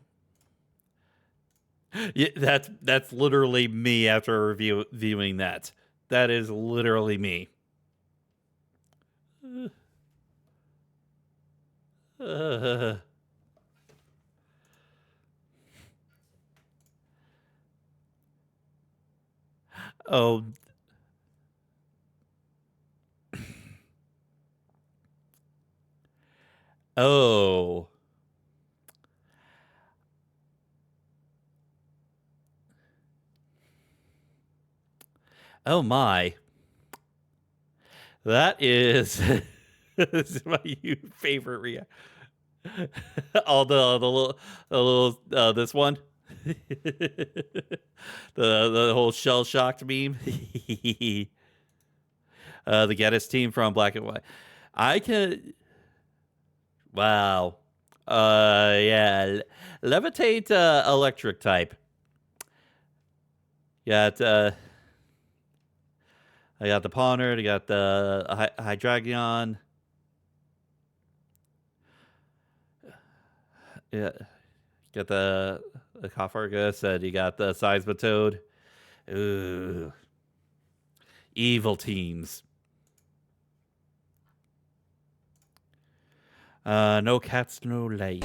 Yeah, that's literally me after viewing that. That is literally me. Oh. Oh. Oh my. That is this is my favorite reaction. All the little this one. the whole shell shocked meme. The Geddes team from Black and White. I can. Wow. Yeah. Levitate electric type. Got I got the Pawner, I got the Hydragion. Yeah. Got the Coffargus, and you got the Seismitoad. Ooh. Evil teams. No cats, no life.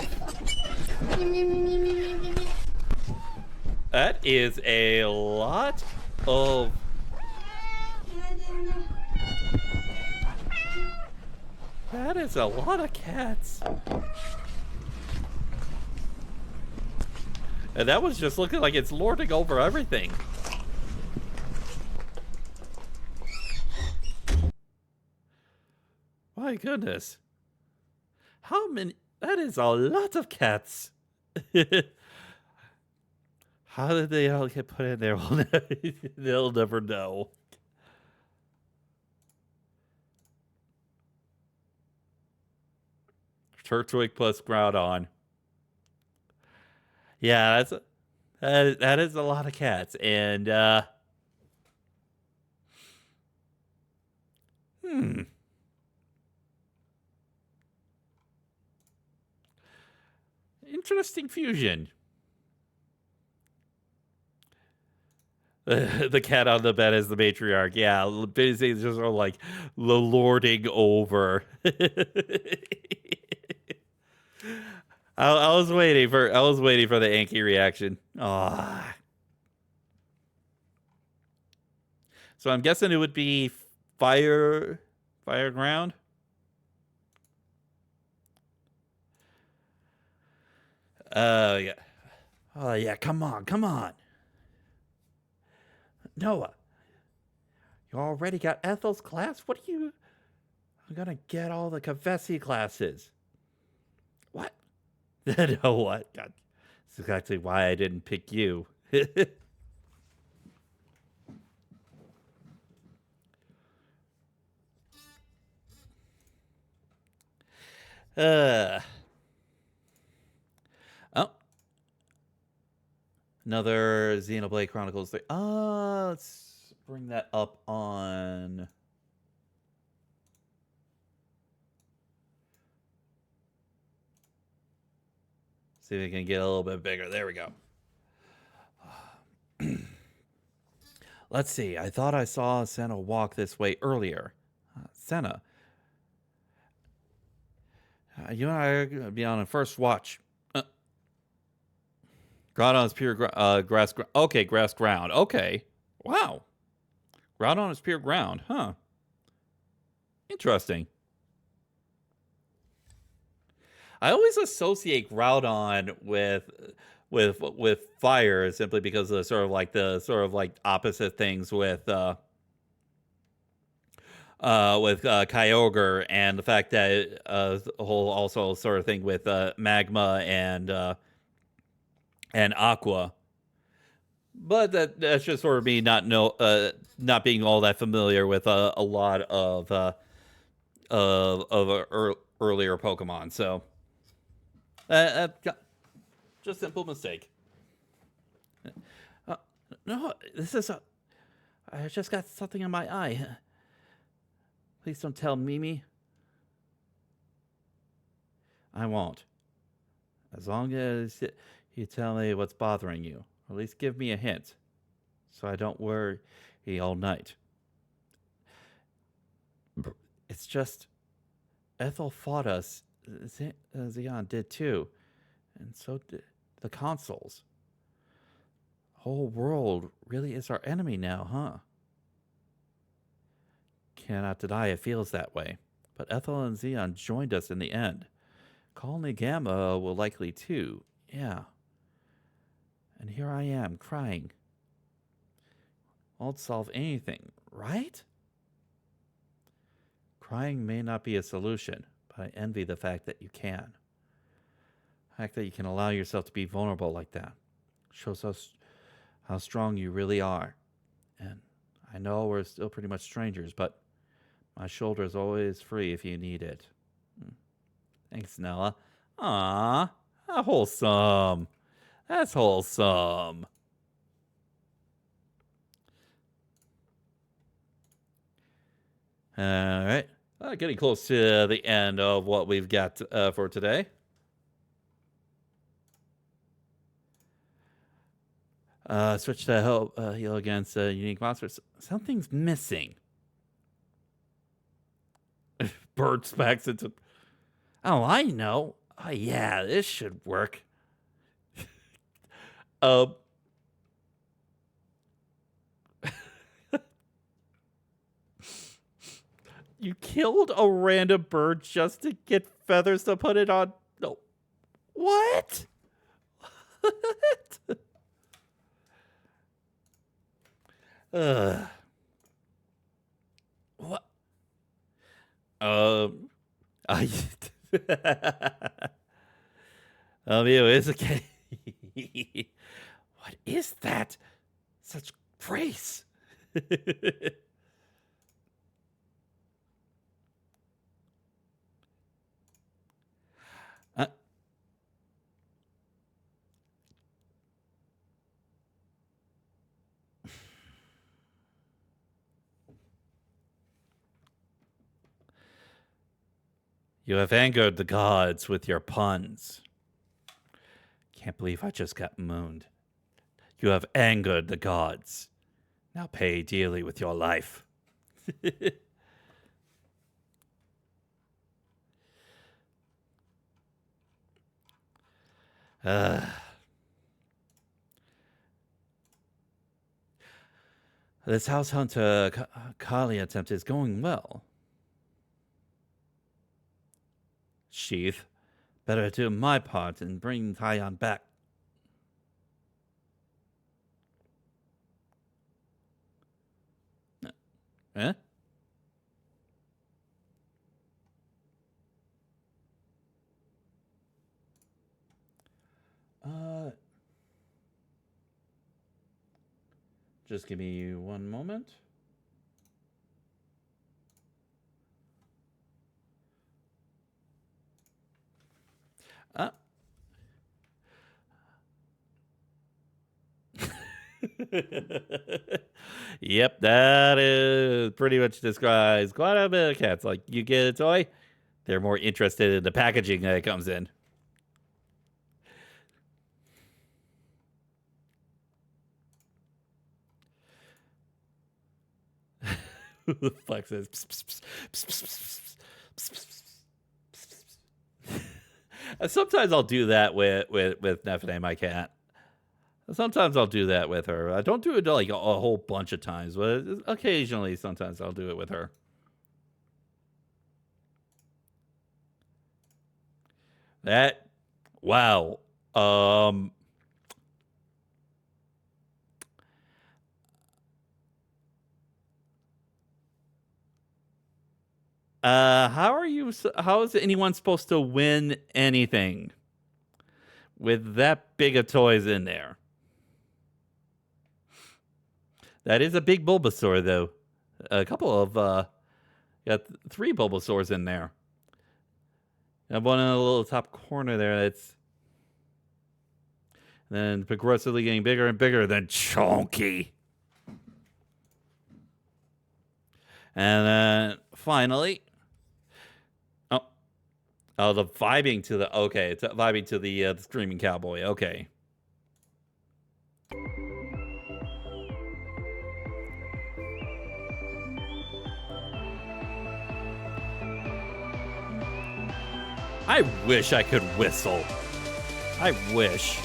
That is a lot of... That is a lot of cats. And that was just looking like it's lording over everything. My goodness. How many? That is a lot of cats. How did they all get put in there? They'll never know. Turtwig plus Groudon. Yeah, that is a lot of cats, and interesting fusion. The cat on the bed is the matriarch. Yeah, basically just sort of like lording over. I was waiting for the Anki reaction. Ah. So I'm guessing it would be fire ground. Yeah. Oh yeah, come on. Noah. You already got Ethel's class? What are you? I'm gonna get all the Confessi classes. What? No, what? God, that's exactly why I didn't pick you. Oh. Another Xenoblade Chronicles 3. bring that up on... See if we can get a little bit bigger. There we go. Let's see. I thought I saw Senna walk this way earlier. Senna. You and I are going to be on a first watch. Groudon is pure grass. Okay, grass ground. Okay. Wow. Groudon is pure ground. Huh. Interesting. I always associate Groudon with fire simply because of the sort of like opposite things with Kyogre and the fact that the whole also sort of thing with magma and aqua. But that's just sort of me not being all that familiar with a lot of earlier Pokemon. So just simple mistake. No, this is I just got something in my eye. Please don't tell Mimi. I won't. As long as you tell me what's bothering you. Or at least give me a hint. So I don't worry all night. It's just... Ethel fought us. Xeon did too. And so did the consoles. The whole world really is our enemy now, huh? Cannot deny it feels that way. But Ethel and Xeon joined us in the end. Colony Gamma will likely too. Yeah. And here I am, crying. Won't solve anything, right? Crying may not be a solution, but I envy the fact that you can. The fact that you can allow yourself to be vulnerable like that shows us how strong you really are. And I know we're still pretty much strangers, but my shoulder is always free if you need it. Thanks, Nella. Aww, how wholesome. That's wholesome. All right. Getting close to the end of what we've got for today. Switch to help heal against unique monsters. Something's missing. Bird smacks into... Oh, I know. Oh, yeah, this should work. You killed a random bird just to get feathers to put it on. No. What? What? It's okay. What is that? Such grace. You have angered the gods with your puns. Can't believe I just got mooned. You have angered the gods. Now pay dearly with your life. This house hunter Kali attempt is going well. Sheath, better do my part and bring Taion back. Eh? Just give me one moment. Yep, that is pretty much describes quite a bit of cats. Like, you get a toy, they're more interested in the packaging that it comes in. Who the fuck says? Sometimes I'll do that with Nephine, my cat. Sometimes I'll do that with her. I don't do it like a whole bunch of times, but occasionally, sometimes I'll do it with her. That, wow. How is anyone supposed to win anything with that big of toys in there? That is a big Bulbasaur, though. A couple of, got 3 Bulbasaurs in there. And one in the little top corner there that's then progressively getting bigger and bigger, then chunky. And then finally, the vibing to the, okay, it's vibing to the Screaming Cowboy, okay. I wish I could whistle. I wish.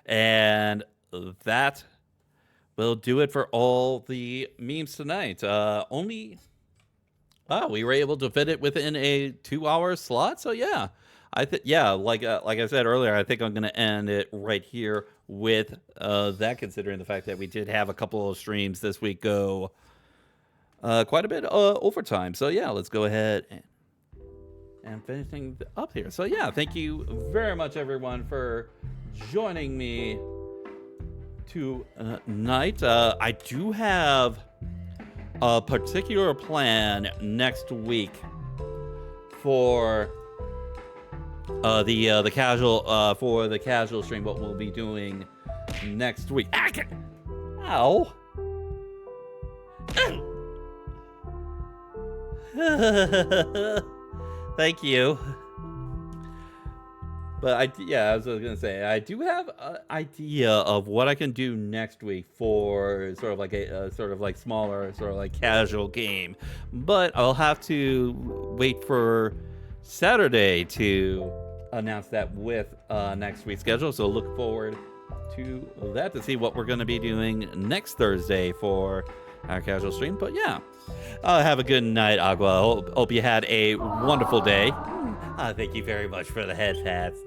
And that will do it for all the memes tonight. We were able to fit it within a 2-hour slot. So yeah, like I said earlier, I think I'm going to end it right here with that, considering the fact that we did have a couple of streams this week go quite a bit overtime. So yeah, let's go ahead and finishing up here. So yeah, thank you very much, everyone, for joining me tonight. I do have a particular plan next week for the casual stream. What we'll be doing next week. Ow. Thank you. But I was gonna say, I do have an idea of what I can do next week for sort of like a smaller, sort of like casual game. But I'll have to wait for Saturday to announce that with next week's schedule. So look forward to that to see what we're gonna be doing next Thursday for our casual stream. But yeah, have a good night, Agua. Hope you had a wonderful day. Thank you very much for the head pats.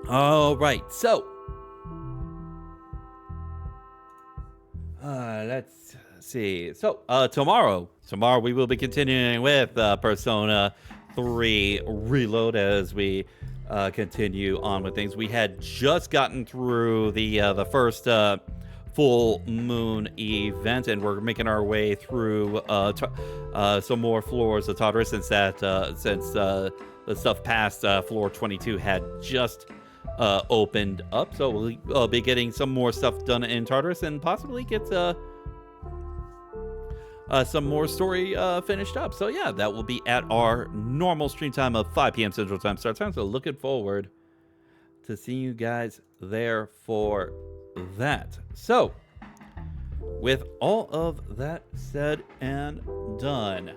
All right, so let's see. So tomorrow we will be continuing with Persona 3 Reload as we continue on with things. We had just gotten through the first full moon event, and we're making our way through some more floors of Tartarus since the stuff past floor 22 had just opened up. So we'll be getting some more stuff done in Tartarus and possibly get some more story finished up. So yeah, that will be at our normal stream time of 5 p.m. Central Time start time. So looking forward to seeing you guys there for that. So with all of that said and done,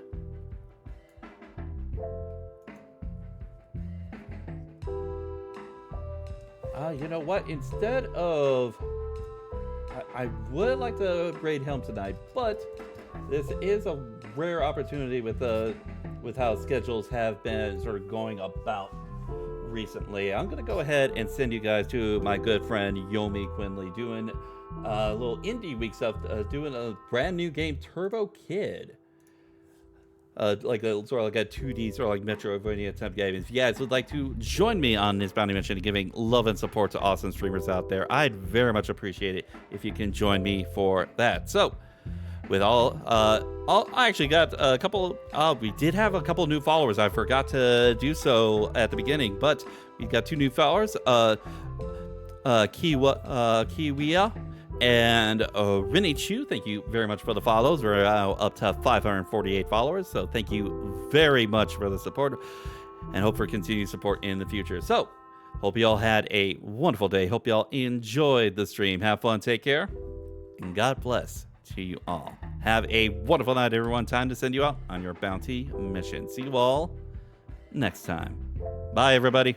you know what? Instead of, I would like to upgrade Helm tonight, but this is a rare opportunity with how schedules have been sort of going about recently, I'm going to go ahead and send you guys to my good friend Yomi Quinley doing a little indie week stuff, doing a brand new game, Turbo Kid. Like a sort of like a 2D sort of like Metroidvania type game. If you guys would like to join me on this bounty mission and giving love and support to awesome streamers out there, I'd very much appreciate it if you can join me for that. So, with I actually got a couple. We did have a couple new followers. I forgot to do so at the beginning, but we got 2 new followers. Kiwia and Rennie Chu, thank you very much for the follows. We're up to 548 followers, so thank you very much for the support, and hope for continued support in the future. So, hope you all had a wonderful day. Hope you all enjoyed the stream. Have fun, take care, and God bless to you all. Have a wonderful night, everyone. Time to send you out on your bounty mission. See you all next time. Bye, everybody.